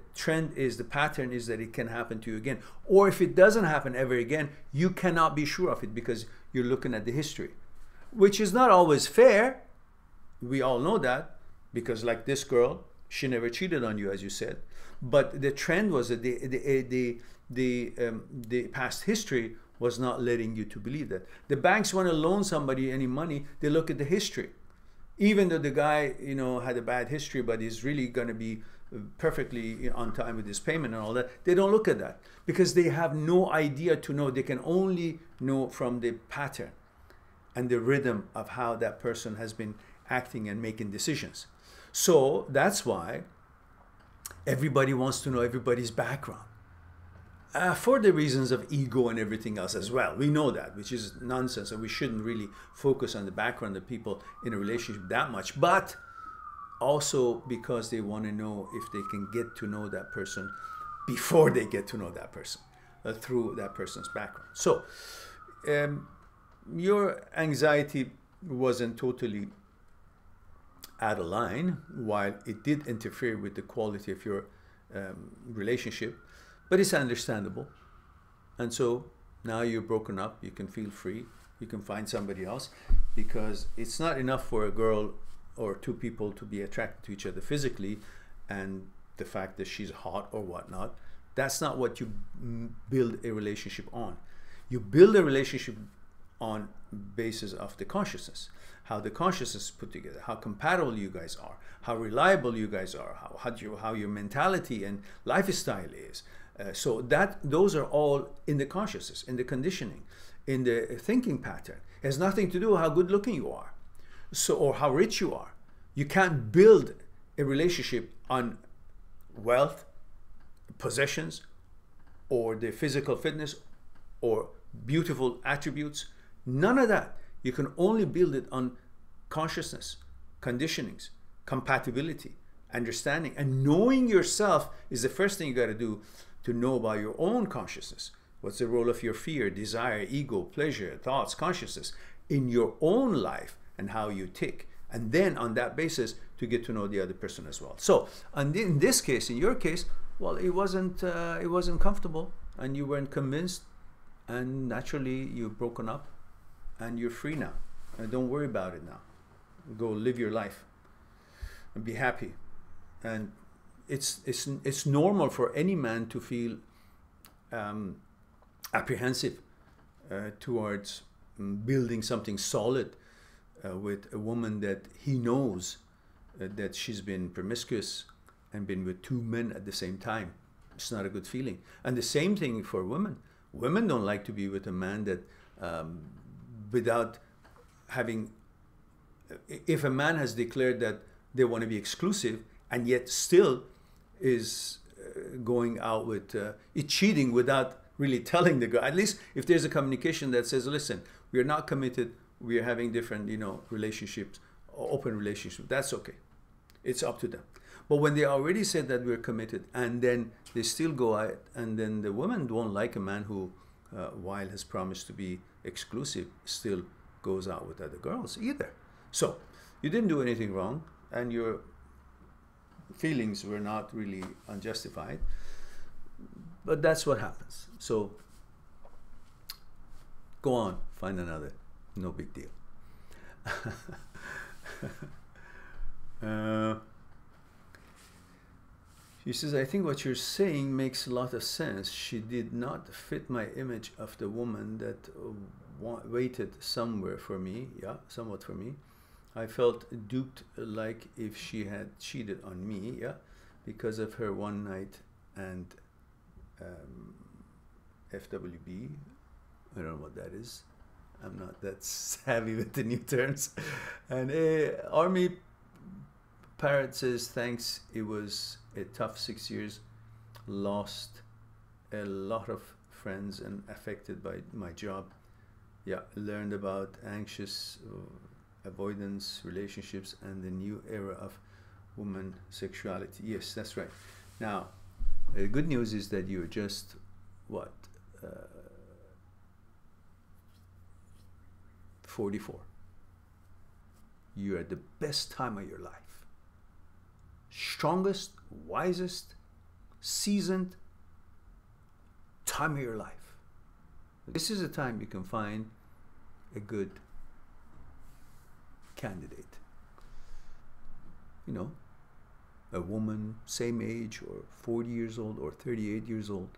pattern is that it can happen to you again. Or if it doesn't happen ever again, you cannot be sure of it, because you're looking at the history, which is not always fair. We all know that, because like this girl, she never cheated on you, as you said. But the trend was that the past history was not letting you to believe that. The banks want to loan somebody any money, they look at the history. Even though the guy, had a bad history, but is really going to be perfectly on time with his payment and all that, they don't look at that, because they have no idea to know. They can only know from the pattern and the rhythm of how that person has been acting and making decisions. So that's why Everybody wants to know everybody's background. For the reasons of ego and everything else as well. We know that, which is nonsense, and we shouldn't really focus on the background of people in a relationship that much. But also because they want to know if they can get to know that person before they get to know that person, through that person's background. So your anxiety wasn't totally out of line, while it did interfere with the quality of your relationship, but it's understandable. And so now you're broken up, you can feel free, you can find somebody else, because it's not enough for a girl or two people to be attracted to each other physically and the fact that she's hot or whatnot. That's not what you build a relationship on. You build a relationship on basis of the consciousness, how the consciousness is put together, how compatible you guys are, how reliable you guys are, how your mentality and lifestyle is. So those are all in the consciousness, in the conditioning, in the thinking pattern. It has nothing to do with how good looking you are, or how rich you are. You can't build a relationship on wealth, possessions, or the physical fitness, or beautiful attributes. None of that. You can only build it on consciousness, conditionings, compatibility, understanding, and knowing yourself is the first thing you got to do to know about your own consciousness. What's the role of your fear, desire, ego, pleasure, thoughts, consciousness in your own life and how you tick. And then on that basis to get to know the other person as well. So in this case, in your case, well, it wasn't comfortable and you weren't convinced, and naturally you've broken up and you're free now. And don't worry about it now. Go live your life and be happy. And it's normal for any man to feel apprehensive towards building something solid with a woman that he knows that she's been promiscuous and been with two men at the same time. It's not a good feeling. And the same thing for women. Women don't like to be with a man that without having, if a man has declared that they want to be exclusive and yet still is going out with, cheating without really telling the girl. At least if there's a communication that says, listen, we're not committed, we're having different, relationships, open relationships, that's okay. It's up to them. But when they already said that we're committed and then they still go out, and then the woman won't like a man who, while has promised to be exclusive, still goes out with other girls either. So you didn't do anything wrong, and your feelings were not really unjustified, but that's what happens. So go on, find another, no big deal. She says, I think what you're saying makes a lot of sense. She did not fit my image of the woman that waited somewhere for me, somewhat for me. I felt duped, like if she had cheated on me, because of her one night and FWB. I don't know what that is. I'm not that savvy with the new terms. And Army Parrot says, thanks, it was a tough 6 years, lost a lot of friends and affected by my job. Learned about anxious avoidance relationships and the new era of woman sexuality. Yes, that's right. Now, the good news is that you're just, what, 44. You're at the best time of your life. Strongest, wisest, seasoned time of your life. This is a time you can find a good candidate. A woman, same age, or 40 years old, or 38 years old.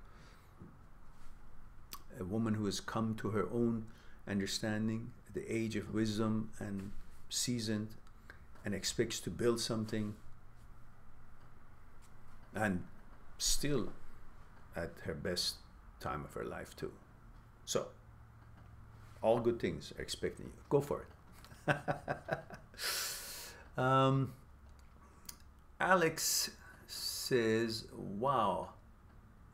A woman who has come to her own understanding at the age of wisdom and seasoned and expects to build something, and still at her best time of her life too. So all good things are expecting you. Go for it. Alex says, wow,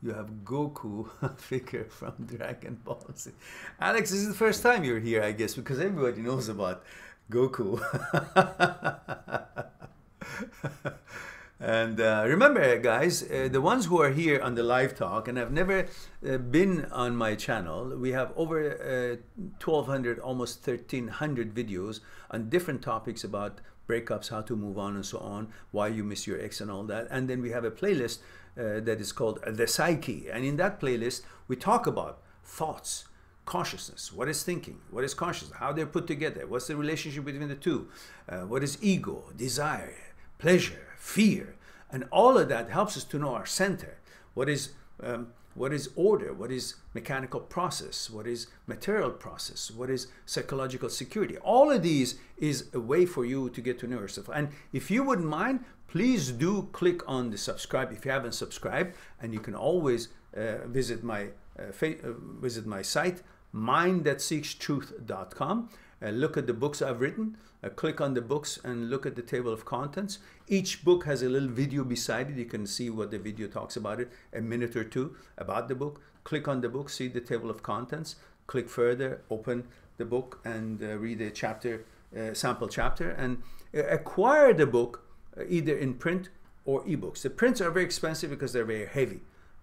you have Goku figure from Dragon Ball Z. Alex, this is the first time you're here, I guess, because everybody knows about Goku. And remember, guys, the ones who are here on the live talk and have never been on my channel, we have over 1,200, almost 1,300 videos on different topics about breakups, how to move on and so on, why you miss your ex and all that. And then we have a playlist that is called The Psyche. And in that playlist, we talk about thoughts, consciousness, what is thinking, what is consciousness, how they're put together, what's the relationship between the two, what is ego, desire, pleasure, fear, and all of that helps us to know our center. What is order? What is mechanical process? What is material process? What is psychological security? All of these is a way for you to get to know yourself. And if you wouldn't mind, please do click on the subscribe if you haven't subscribed, and you can always visit my site, mind-that-seeks-truth.com. Look at the books I've written, click on the books and look at the table of contents. Each book has a little video beside it. You can see what the video talks about it, a minute or two about the book. Click on the book, see the table of contents, click further, open the book and read a chapter, sample chapter, and acquire the book either in print or ebooks. The prints are very expensive because they're very heavy.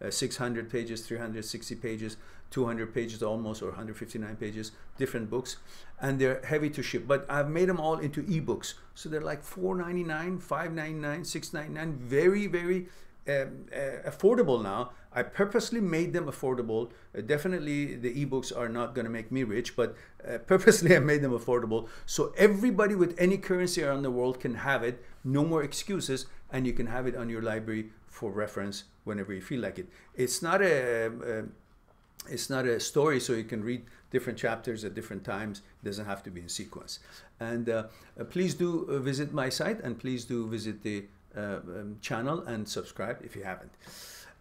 600 pages, 360 pages, 200 pages almost, or 159 pages, different books, and they're heavy to ship. But I've made them all into ebooks, so they're like $4.99, $5.99, $6.99, very, very affordable now. I purposely made them affordable. Definitely the ebooks are not going to make me rich, but purposely I made them affordable so everybody with any currency around the world can have it. No more excuses, and you can have it on your library for reference whenever you feel like it. It's not a story, so you can read different chapters at different times. It doesn't have to be in sequence. And please do visit my site, and please do visit the channel and subscribe if you haven't.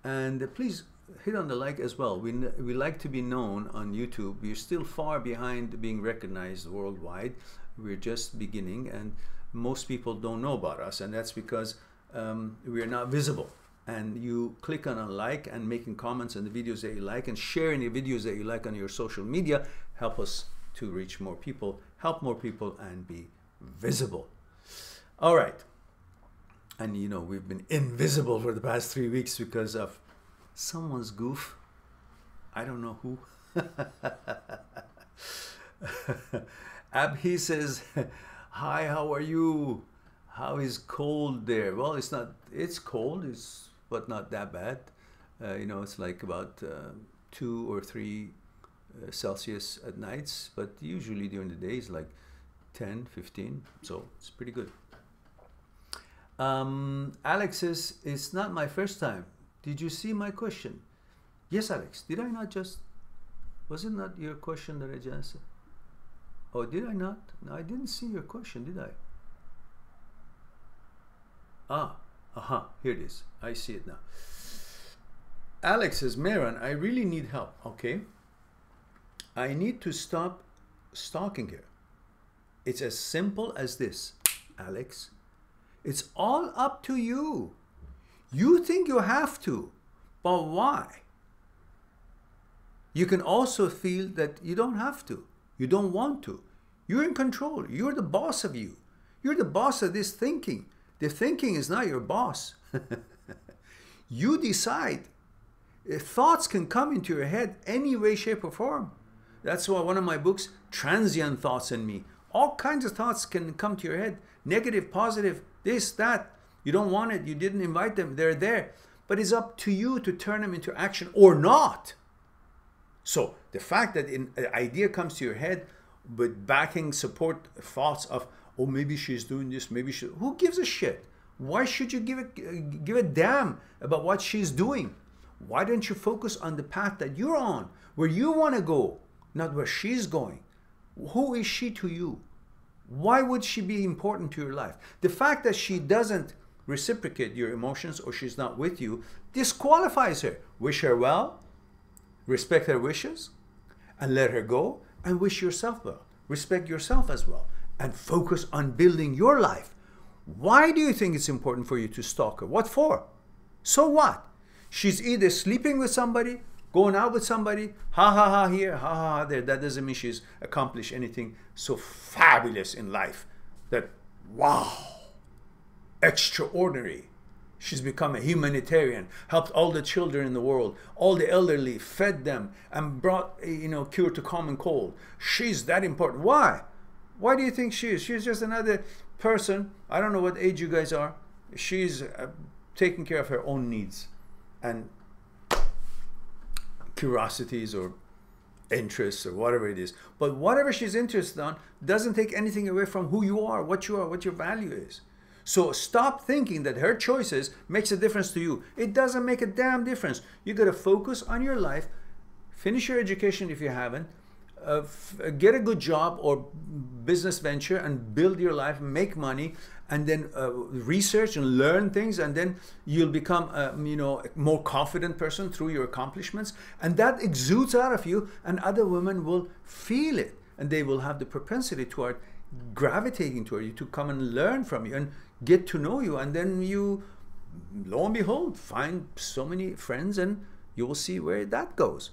And please hit on the like as well. We like to be known on YouTube. We're still far behind being recognized worldwide. We're just beginning, and most people don't know about us, and that's because we're not visible. And you click on a like and making comments on the videos that you like and sharing the videos that you like on your social media help us to reach more people, help more people, and be visible. All right. And you know, we've been invisible for the past 3 weeks because of someone's goof. I don't know who. Abhi says, hi, how are you? How is cold there? Well, it's cold, but not that bad. You know, it's like about 2 or 3 Celsius at nights, but usually during the day it's like 10, 15, so it's pretty good. Alex says, it's not my first time. Did you see my question? Yes, Alex. Did I not just, was it not your question that I just answered? Oh, did I not? No, I didn't see your question, did I? Here it is. I see it now. Alex says, Mehran, I really need help. Okay. I need to stop stalking her. It's as simple as this, Alex. It's all up to you. You think you have to, but why? You can also feel that you don't have to. You don't want to. You're in control. You're the boss of you. You're the boss of this thinking. The thinking is not your boss. You decide. Thoughts can come into your head any way, shape, or form. That's why one of my books, Transient Thoughts in Me. All kinds of thoughts can come to your head. Negative, positive, this, that. You don't want it. You didn't invite them. They're there. But it's up to you to turn them into action or not. So the fact that an idea comes to your head with backing support thoughts of, oh, maybe she's doing this, maybe she, who gives a shit? Why should you give a damn about what she's doing? Why don't you focus on the path that you're on, where you want to go, not where she's going? Who is she to you? Why would she be important to your life? The fact that she doesn't reciprocate your emotions or she's not with you disqualifies her. Wish her well, respect her wishes, and let her go, and wish yourself well. Respect yourself as well, and focus on building your life. Why do you think it's important for you to stalk her? What for? So what? She's either sleeping with somebody, going out with somebody, ha ha ha here, ha ha ha there. That doesn't mean she's accomplished anything so fabulous in life that, wow, extraordinary. She's become a humanitarian, helped all the children in the world, all the elderly, fed them, and brought, cure to common cold. She's that important. Why? Why do you think she is? She's just another person. I don't know what age you guys are. She's taking care of her own needs and curiosities or interests or whatever it is. But whatever she's interested on doesn't take anything away from who you are, what your value is. So stop thinking that her choices makes a difference to you. It doesn't make a damn difference. You got to focus on your life, finish your education if you haven't, get a good job or business venture and build your life, make money, and then research and learn things, and then you'll become a more confident person through your accomplishments, and that exudes out of you, and other women will feel it, and they will have the propensity toward gravitating toward you to come and learn from you and get to know you, and then you, lo and behold, find so many friends, and you will see where that goes.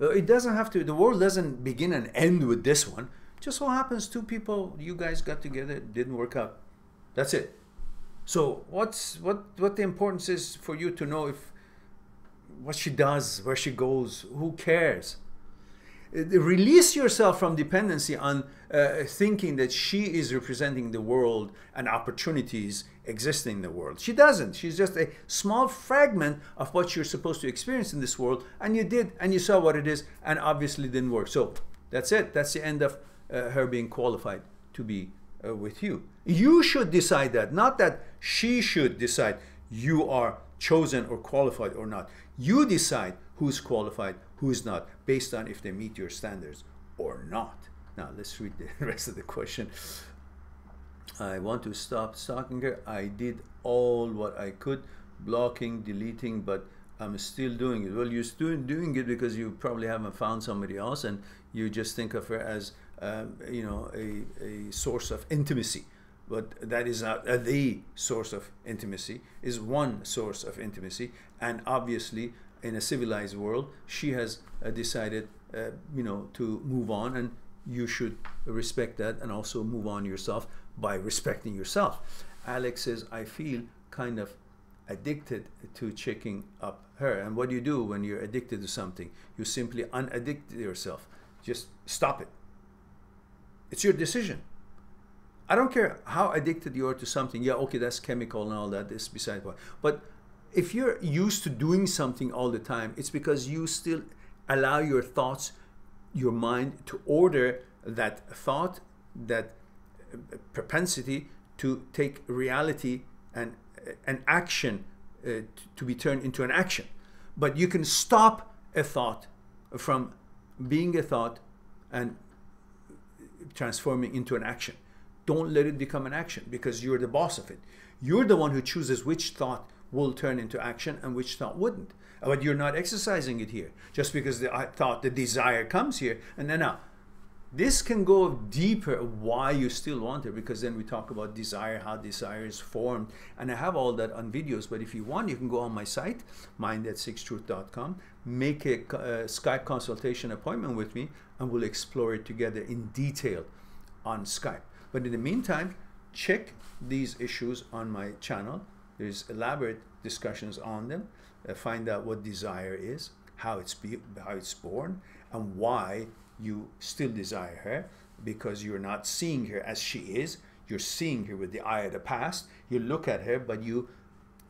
It doesn't have to, the world doesn't begin and end with this one. Just so happens two people, you guys got together, it didn't work out. That's it. So what the importance is for you to know what she does, where she goes, who cares? Release yourself from dependency on thinking that she is representing the world and opportunities existing in the world. She doesn't. She's just a small fragment of what you're supposed to experience in this world, and you did, and you saw what it is, and obviously didn't work. So that's it. That's the end of her being qualified to be with you. You should decide that, not that she should decide you are chosen or qualified or not. You decide who's qualified, who's not, based on if they meet your standards or not. Now let's read the rest of the question. I want to stop stalking her. I did all what I could, blocking, deleting, but I'm still doing it. Well, you're still doing it because you probably haven't found somebody else, and you just think of her as a source of intimacy. But that is not the source of intimacy, is one source of intimacy, and obviously in a civilized world she has decided to move on, and you should respect that and also move on yourself by respecting yourself. Alex says, I feel kind of addicted to checking up her. And what do you do when you're addicted to something? You simply unaddict yourself. Just stop it. It's your decision. I don't care how addicted you are to something. Yeah, okay, that's chemical and all that, is beside the point. But if you're used to doing something all the time, it's because you still allow your thoughts, your mind to order that thought, that propensity to take reality and an action to be turned into an action. But you can stop a thought from being a thought and transforming into an action. Don't let it become an action, because you're the boss of it. You're the one who chooses which thought will turn into action and which thought wouldn't. But you're not exercising it here. Just because the desire comes here, and then now, this can go deeper why you still want it, because then we talk about desire, how desire is formed, and I have all that on videos. But if you want, you can go on my site, mind@6truth.com, make a Skype consultation appointment with me, and we'll explore it together in detail on Skype. But in the meantime, check these issues on my channel. There's elaborate discussions on them. Find out what desire is, how it's born, and why you still desire her, because you're not seeing her as she is. You're seeing her with the eye of the past. You look at her, but you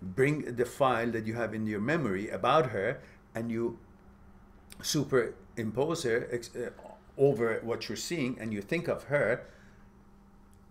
bring the file that you have in your memory about her, and you superimpose her over what you're seeing, and you think of her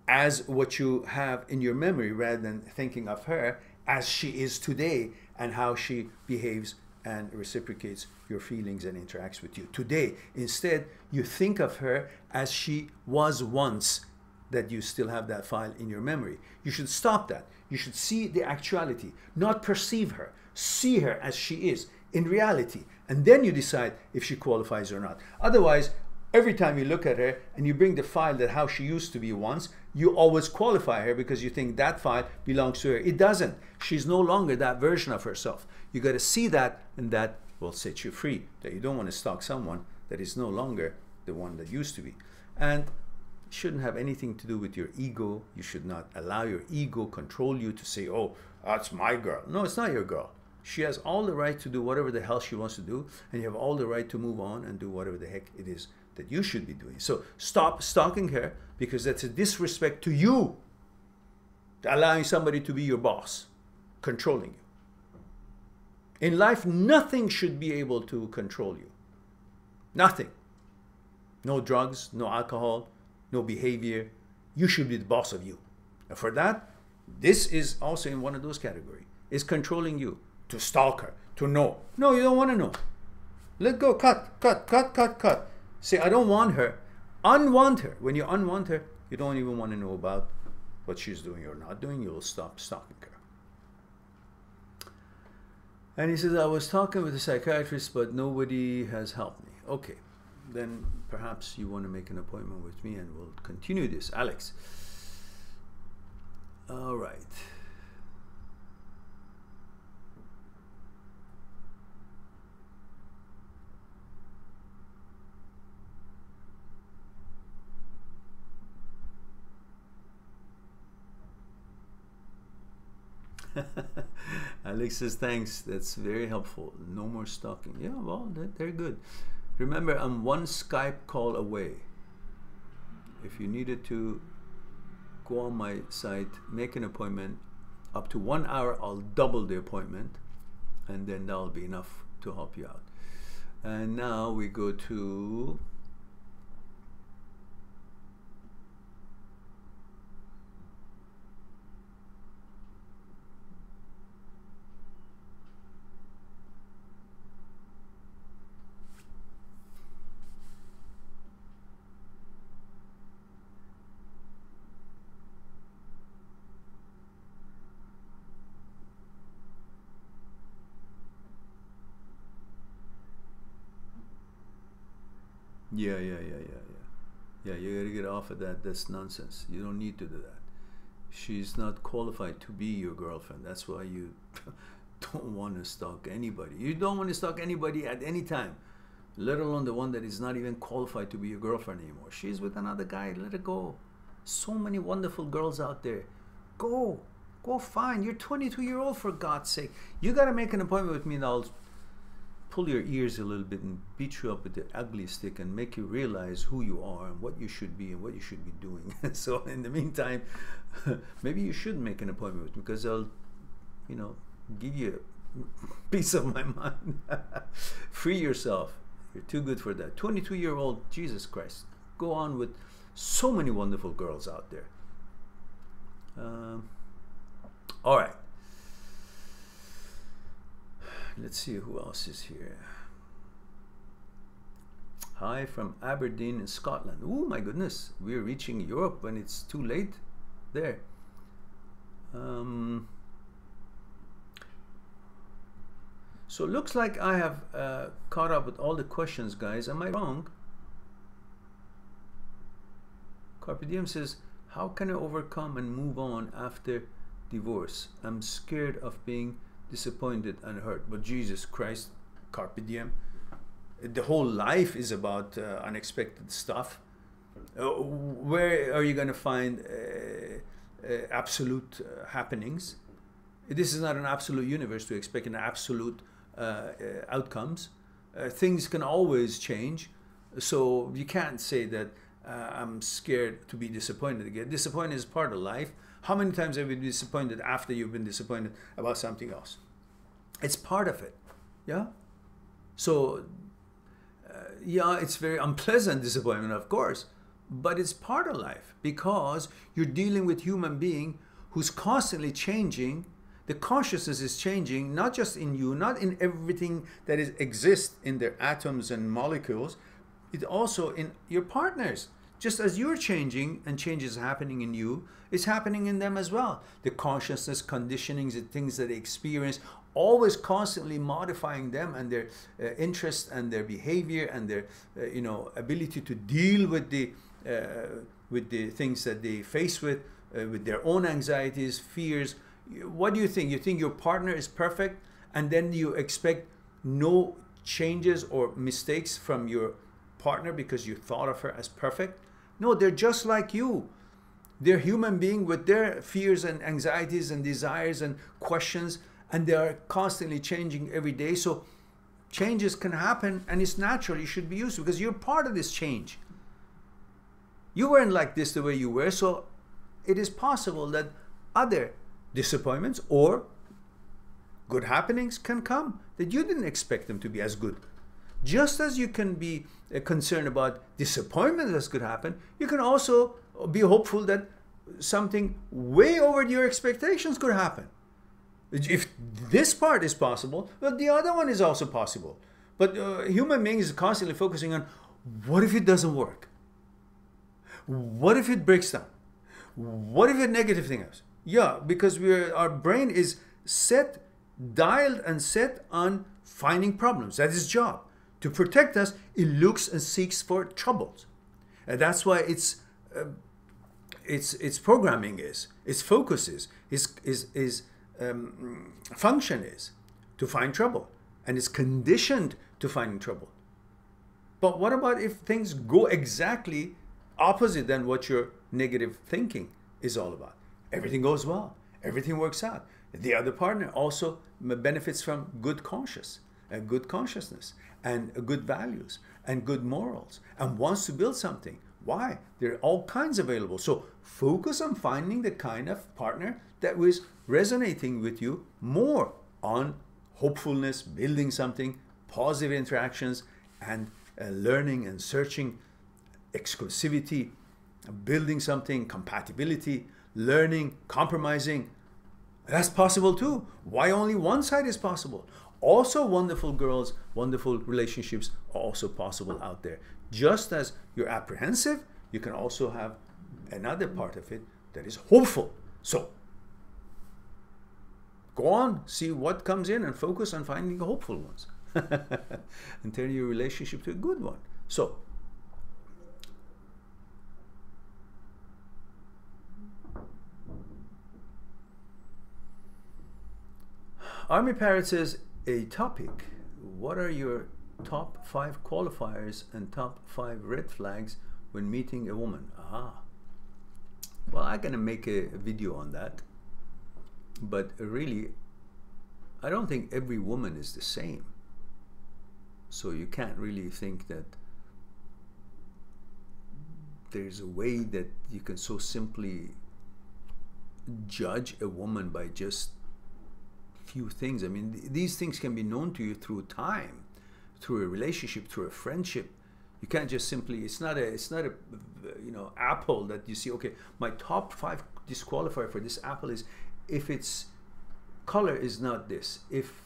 as what you have in your memory, rather than thinking of her as she is today and how she behaves and reciprocates your feelings and interacts with you today. Instead, you think of her as she was once, that you still have that file in your memory. You should stop that. You should see the actuality, not perceive her. See her as she is in reality, and then you decide if she qualifies or not. Otherwise, Every time you look at her and you bring the file that how she used to be once, you always qualify her because you think that file belongs to her. It doesn't. She's no longer that version of herself. You got to see that, and that will set you free. That you don't want to stalk someone that is no longer the one that used to be. And it shouldn't have anything to do with your ego. You should not allow your ego control you to say, oh, that's my girl. No, it's not your girl. She has all the right to do whatever the hell she wants to do, and you have all the right to move on and do whatever the heck it is that you should be doing. So stop stalking her, because that's a disrespect to you, allowing somebody to be your boss, controlling you. In life, nothing should be able to control you. Nothing. No drugs, no alcohol, no behavior. You should be the boss of you. And for that, this is also in one of those categories. It's controlling you. To stalk her, to know. No, you don't want to know. Let go, cut. Say, I don't want her. Unwant her. When you unwant her, you don't even want to know about what she's doing or not doing. You'll stop stalking her. And he says, I was talking with a psychiatrist, but nobody has helped me. Okay, then perhaps you want to make an appointment with me and we'll continue this. Alex. All right. Alex says, thanks, that's very helpful. No more stalking. Yeah, well, they're good. Remember, I'm one Skype call away. If you needed to go on my site, make an appointment, up to 1 hour, I'll double the appointment, and then that'll be enough to help you out. And now we go to Yeah, you gotta get off of that. That's nonsense. You don't need to do that. She's not qualified to be your girlfriend. That's why you don't want to stalk anybody. You don't want to stalk anybody at any time, let alone the one that is not even qualified to be your girlfriend anymore. She's with another guy. Let her go. So many wonderful girls out there. Go find. You're 22-year-old, for God's sake. You gotta make an appointment with me, and I'll pull your ears a little bit and beat you up with the ugly stick and make you realize who you are and what you should be and what you should be doing. So in the meantime, maybe you should make an appointment with me, because I'll, give you a piece of my mind. Free yourself. You're too good for that. 22-year-old, Jesus Christ. Go on with so many wonderful girls out there. All right. Let's see who else is here. Hi from Aberdeen in Scotland. Oh my goodness, we're reaching Europe when it's too late there. So it looks like I have caught up with all the questions, guys. Am I wrong? Carpe Diem says, how can I overcome and move on after divorce? I'm scared of being disappointed and hurt. But Jesus Christ, Carpe Diem. The whole life is about unexpected stuff. Where are you going to find absolute happenings? This is not an absolute universe to expect an absolute outcomes. Things can always change. So you can't say that I'm scared to be disappointed again. Disappointment is part of life. How many times have you been disappointed after you've been disappointed about something else? It's part of it, yeah? So, yeah, it's very unpleasant disappointment, of course, but it's part of life, because you're dealing with human being who's constantly changing. The consciousness is changing, not just in you, not in everything that exists in their atoms and molecules, it also in your partners. Just as you're changing and change is happening in you, it's happening in them as well. The consciousness, conditionings, the things that they experience, always constantly modifying them and their interest and their behavior and their ability to deal with the things that they face with their own anxieties, fears. What do you think? You think your partner is perfect and then you expect no changes or mistakes from your partner because you thought of her as perfect? No, they're just like you. They're human beings with their fears and anxieties and desires and questions, and they are constantly changing every day. So changes can happen, and it's natural. You should be used to, because you're part of this change. You weren't like this the way you were, so it is possible that other disappointments or good happenings can come that you didn't expect them to be as good. Just as you can be concerned about disappointment that could happen, you can also be hopeful that something way over your expectations could happen. If this part is possible, well, the other one is also possible. But human beings are constantly focusing on, what if it doesn't work? What if it breaks down? What if a negative thing happens? Yeah, because our brain is dialed and set on finding problems. That is its job. To protect us, it looks and seeks for troubles. And that's why its programming is, its focus is, its function is to find trouble. And it's conditioned to finding trouble. But what about if things go exactly opposite than what your negative thinking is all about? Everything goes well. Everything works out. The other partner also benefits from good consciousness and good values and good morals and wants to build something. Why? There are all kinds available. So focus on finding the kind of partner that was resonating with you more on hopefulness, building something, positive interactions, and learning and searching exclusivity, building something, compatibility, learning, compromising. That's possible too. Why only one side is possible? Also wonderful girls, wonderful relationships are also possible out there. Just as you're apprehensive, you can also have another part of it that is hopeful. So go on, see what comes in and focus on finding the hopeful ones and turn your relationship to a good one. So Army Parrot says, a topic. What are your top 5 qualifiers and top 5 red flags when meeting a woman? Well, I'm gonna make a video on that. But really, I don't think every woman is the same. So you can't really think that there's a way that you can so simply judge a woman by just few things. I mean, these things can be known to you through time, through a relationship, through a friendship. You can't just simply, it's not a apple that you see, okay, my top 5 disqualifier for this apple is if its color is not this, if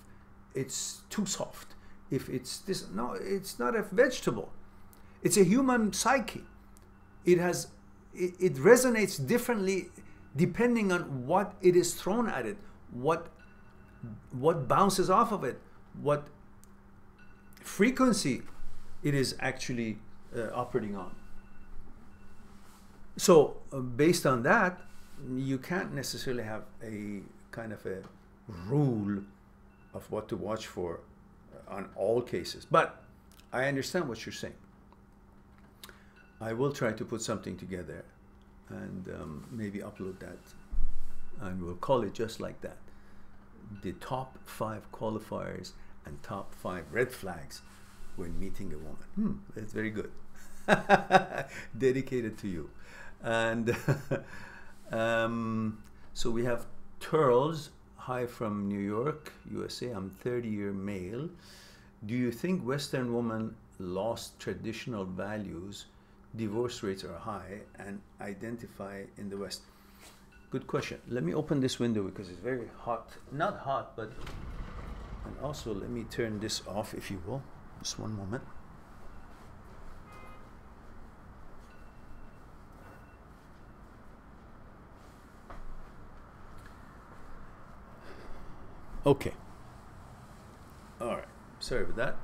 it's too soft, if it's this. No, it's not a vegetable. It's a human psyche. It resonates differently depending on what it is thrown at it, what bounces off of it, what frequency it is actually operating on. So based on that, you can't necessarily have a kind of a rule of what to watch for on all cases. But I understand what you're saying. I will try to put something together and maybe upload that, and we'll call it just like that. The top 5 qualifiers and top 5 red flags when meeting a woman. That's very good. Dedicated to you. And so we have Turles. Hi from New York, USA. I'm 30-year male. Do you think Western women lost traditional values? Divorce rates are high and identify in the West. Good question. Let me open this window because it's very hot. Not hot, but... And also, let me turn this off, if you will. Just one moment. Okay. All right. Sorry about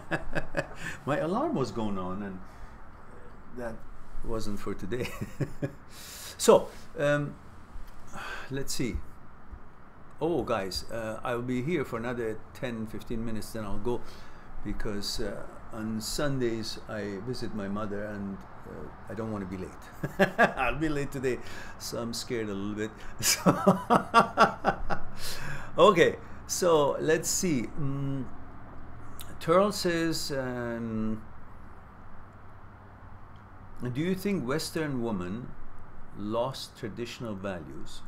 that. My alarm was going on, and that wasn't for today. So, let's see. Oh, guys, I'll be here for another 10-15 minutes, then I'll go, because on Sundays I visit my mother, and I don't want to be late. I'll be late today, so I'm scared a little bit. So okay, so let's see. Turl says, do you think Western women lost traditional values?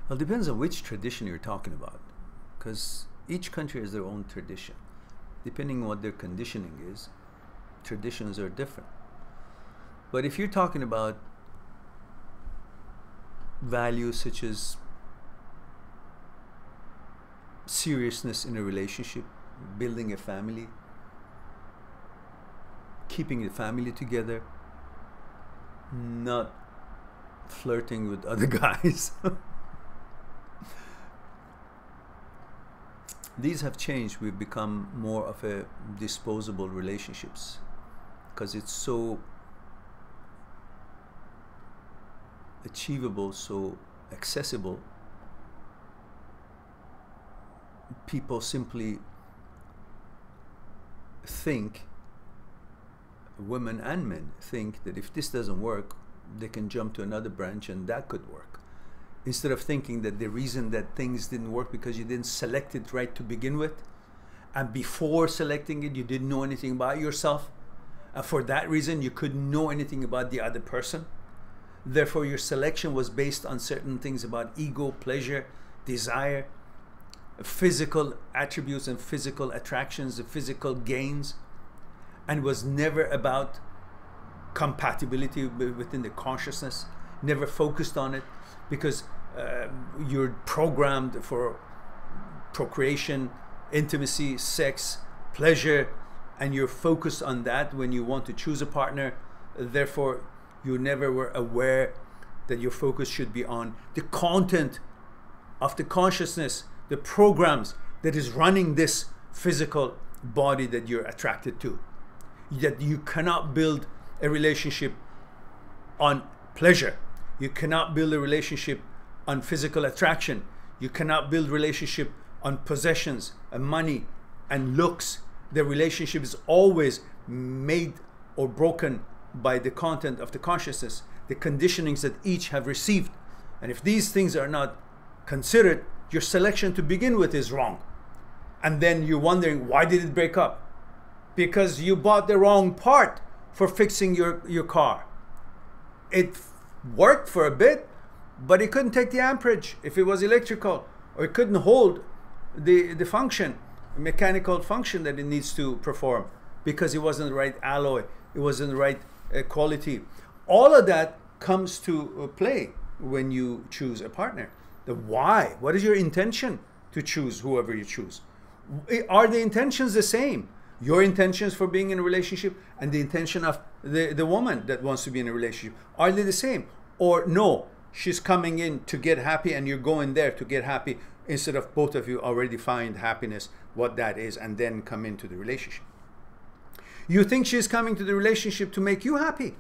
Well, it depends on which tradition you're talking about, because each country has their own tradition. Depending on what their conditioning is, traditions are different. But if you're talking about values such as seriousness in a relationship, building a family, keeping the family together, not flirting with other guys, these have changed. We've become more of a disposable relationships, because it's so achievable, so accessible. People simply think, women and men think, that if this doesn't work, they can jump to another branch and that could work, instead of thinking that the reason that things didn't work because you didn't select it right to begin with, and before selecting it you didn't know anything about yourself, and for that reason you couldn't know anything about the other person. Therefore your selection was based on certain things about ego, pleasure, desire, physical attributes and physical attractions, the physical gains, and was never about compatibility within the consciousness, never focused on it, because you're programmed for procreation, intimacy, sex, pleasure, and you're focused on that when you want to choose a partner. Therefore you never were aware that your focus should be on the content of the consciousness, the programs that is running this physical body that you're attracted to. That you cannot build a relationship on pleasure. You cannot build a relationship on physical attraction. You cannot build relationship on possessions and money and looks. The relationship is always made or broken by the content of the consciousness, the conditionings that each have received. And if these things are not considered, your selection to begin with is wrong. And then you're wondering, why did it break up? Because you bought the wrong part for fixing your car. It worked for a bit, but it couldn't take the amperage if it was electrical, or it couldn't hold the function, mechanical function that it needs to perform, because it wasn't the right alloy, it wasn't the right quality. All of that comes to play when you choose a partner. The why, what is your intention to choose whoever you choose? Are the intentions the same? Your intentions for being in a relationship and the intention of the woman that wants to be in a relationship, are they the same? Or no, she's coming in to get happy and you're going there to get happy, instead of both of you already find happiness, what that is, and then come into the relationship. You think she's coming to the relationship to make you happy.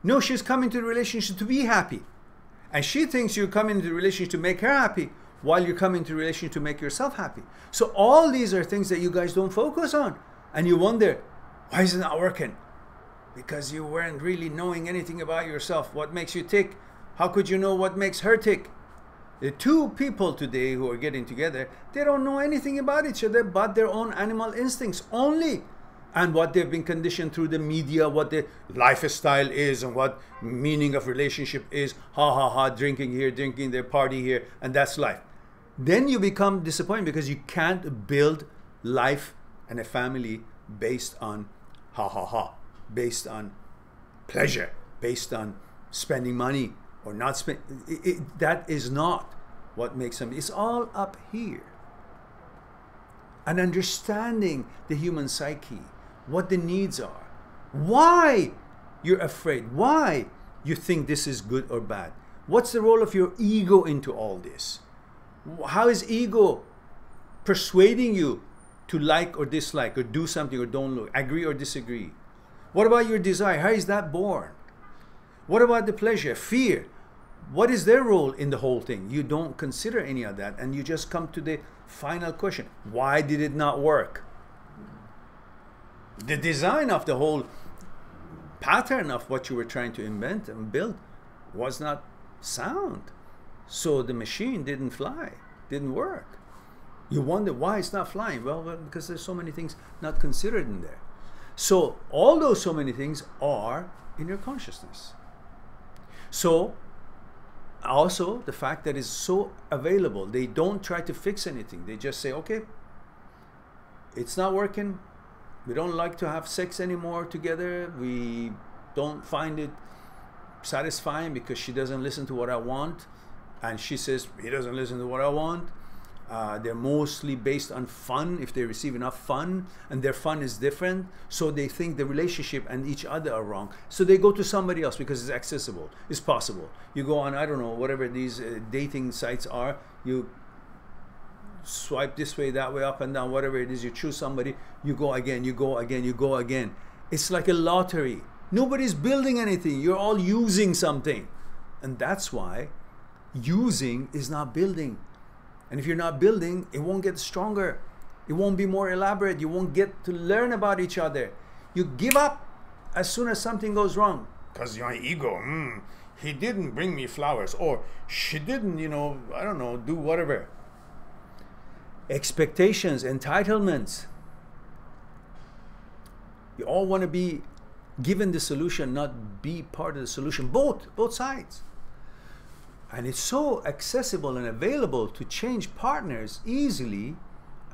No, she's coming to the relationship to be happy. And she thinks you're coming to the relationship to make her happy, while you're coming to the relationship to make yourself happy. So all these are things that you guys don't focus on. And you wonder, why is it not working? Because you weren't really knowing anything about yourself. What makes you tick? How could you know what makes her tick? The two people today who are getting together, they don't know anything about each other but their own animal instincts only. And what they've been conditioned through the media, what the lifestyle is, and what meaning of relationship is. Ha ha ha, drinking here, drinking there, party here, and that's life. Then you become disappointed because you can't build life and a family based on ha ha ha, based on pleasure, based on spending money or not spend. That is not what makes them. It's all up here. And understanding the human psyche, what the needs are, why you're afraid, why you think this is good or bad. What's the role of your ego into all this? How is ego persuading you to like or dislike, or do something or don't look, agree or disagree? What about your desire? How is that born? What about the pleasure, fear? What is their role in the whole thing? You don't consider any of that, and you just come to the final question. Why did it not work? The design of the whole pattern of what you were trying to invent and build was not sound. So the machine didn't fly, didn't work. You wonder why it's not flying. Well, because there's so many things not considered in there. So all those so many things are in your consciousness. So also the fact that it's so available, they don't try to fix anything. They just say, okay, it's not working. We don't like to have sex anymore together. We don't find it satisfying because she doesn't listen to what I want. And she says, he doesn't listen to what I want. They're mostly based on fun, if they receive enough fun, and their fun is different. So they think the relationship and each other are wrong. So they go to somebody else because it's accessible, it's possible. You go on, I don't know, whatever these dating sites are, you swipe this way, that way, up and down, whatever it is, you choose somebody, you go again, you go again, you go again. It's like a lottery. Nobody's building anything. You're all using something. And that's why using is not building. And if you're not building, it won't get stronger. It won't be more elaborate. You won't get to learn about each other. You give up as soon as something goes wrong. Because your ego, he didn't bring me flowers, or she didn't, I don't know, do whatever. Expectations, entitlements. You all want to be given the solution, not be part of the solution. Both sides. And it's so accessible and available to change partners easily,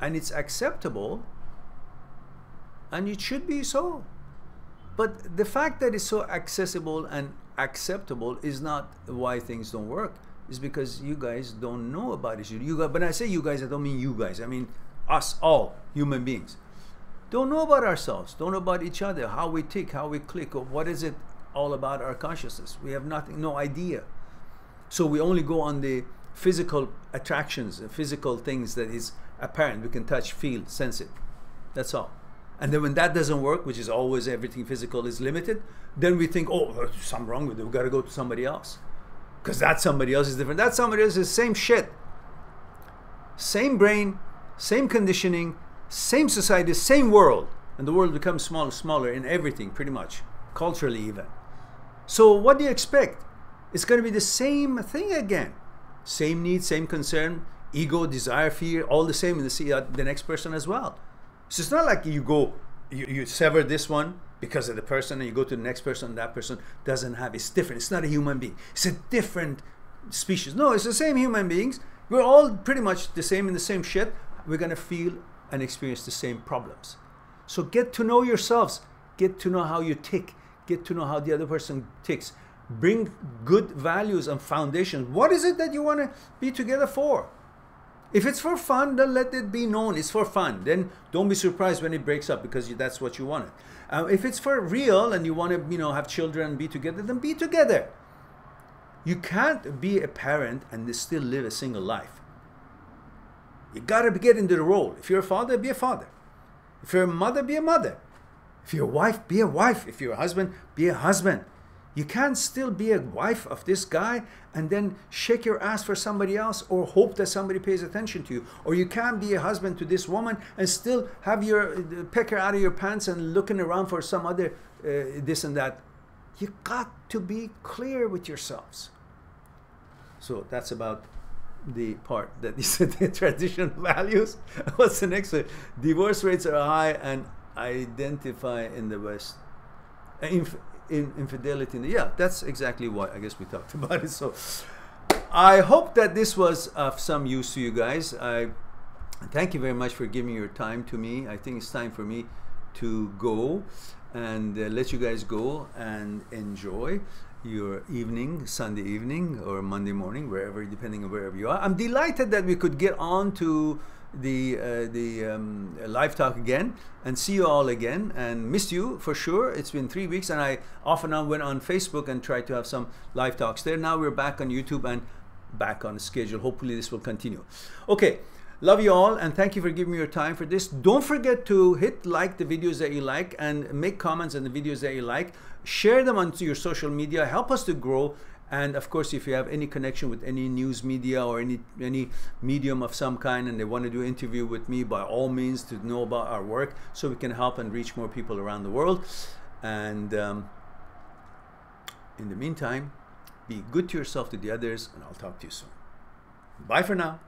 and it's acceptable, and it should be so. But the fact that it's so accessible and acceptable is not why things don't work. It's because you guys don't know about it. When I say you guys, I don't mean you guys. I mean us, all human beings. Don't know about ourselves, don't know about each other, how we tick, how we click, or what is it all about our consciousness. We have no idea. So we only go on the physical attractions, physical things that is apparent. We can touch, feel, sense it. That's all. And then when that doesn't work, which is always everything physical is limited, then we think, oh, there's something wrong with it. We've got to go to somebody else. Because that somebody else is different. That somebody else is the same shit. Same brain, same conditioning, same society, same world. And the world becomes smaller, smaller in everything, pretty much. Culturally even. So what do you expect? It's going to be the same thing again. Same need, same concern, ego, desire, fear, all the same in the next person as well. So it's not like you sever this one because of the person and you go to the next person and that person doesn't have. It's different. It's not a human being. It's a different species. No, it's the same human beings. We're all pretty much the same in the same shit. We're going to feel and experience the same problems. So get to know yourselves. Get to know how you tick. Get to know how the other person ticks. Bring good values and foundations. What is it that you want to be together for? If it's for fun, then let it be known it's for fun. Then don't be surprised when it breaks up because that's what you wanted. If it's for real and you want to, have children and be together, then be together. You can't be a parent and still live a single life. You got to get into the role. If you're a father, be a father. If you're a mother, be a mother. If you're a wife, be a wife. If you're a husband, be a husband. You can't still be a wife of this guy and then shake your ass for somebody else or hope that somebody pays attention to you. Or you can't be a husband to this woman and still have your pecker out of your pants and looking around for some other this and that. You got to be clear with yourselves. So that's about the part that you said, the traditional values. What's the next one? Divorce rates are high and identify in the West. Infidelity in the, yeah, that's exactly what I guess we talked about it. So I hope that this was of some use to you guys. I thank you very much for giving your time to me. I think it's time for me to go and let you guys go and enjoy your evening, Sunday evening or Monday morning, wherever, depending on wherever you are. I'm delighted that we could get on to the live talk again and see you all again, and missed you for sure. It's been 3 weeks and I off and on went on Facebook and tried to have some live talks there. Now we're back on YouTube, and back on schedule. Hopefully this will continue. Okay, love you all, and thank you for giving me your time for this. Don't forget to hit like the videos that you like and make comments on the videos that you like. Share them onto your social media. Help us to grow. And of course, if you have any connection with any news media or any medium of some kind and they want to do an interview with me, by all means, to know about our work so we can help and reach more people around the world. And in the meantime, be good to yourself, to the others, and I'll talk to you soon. Bye for now.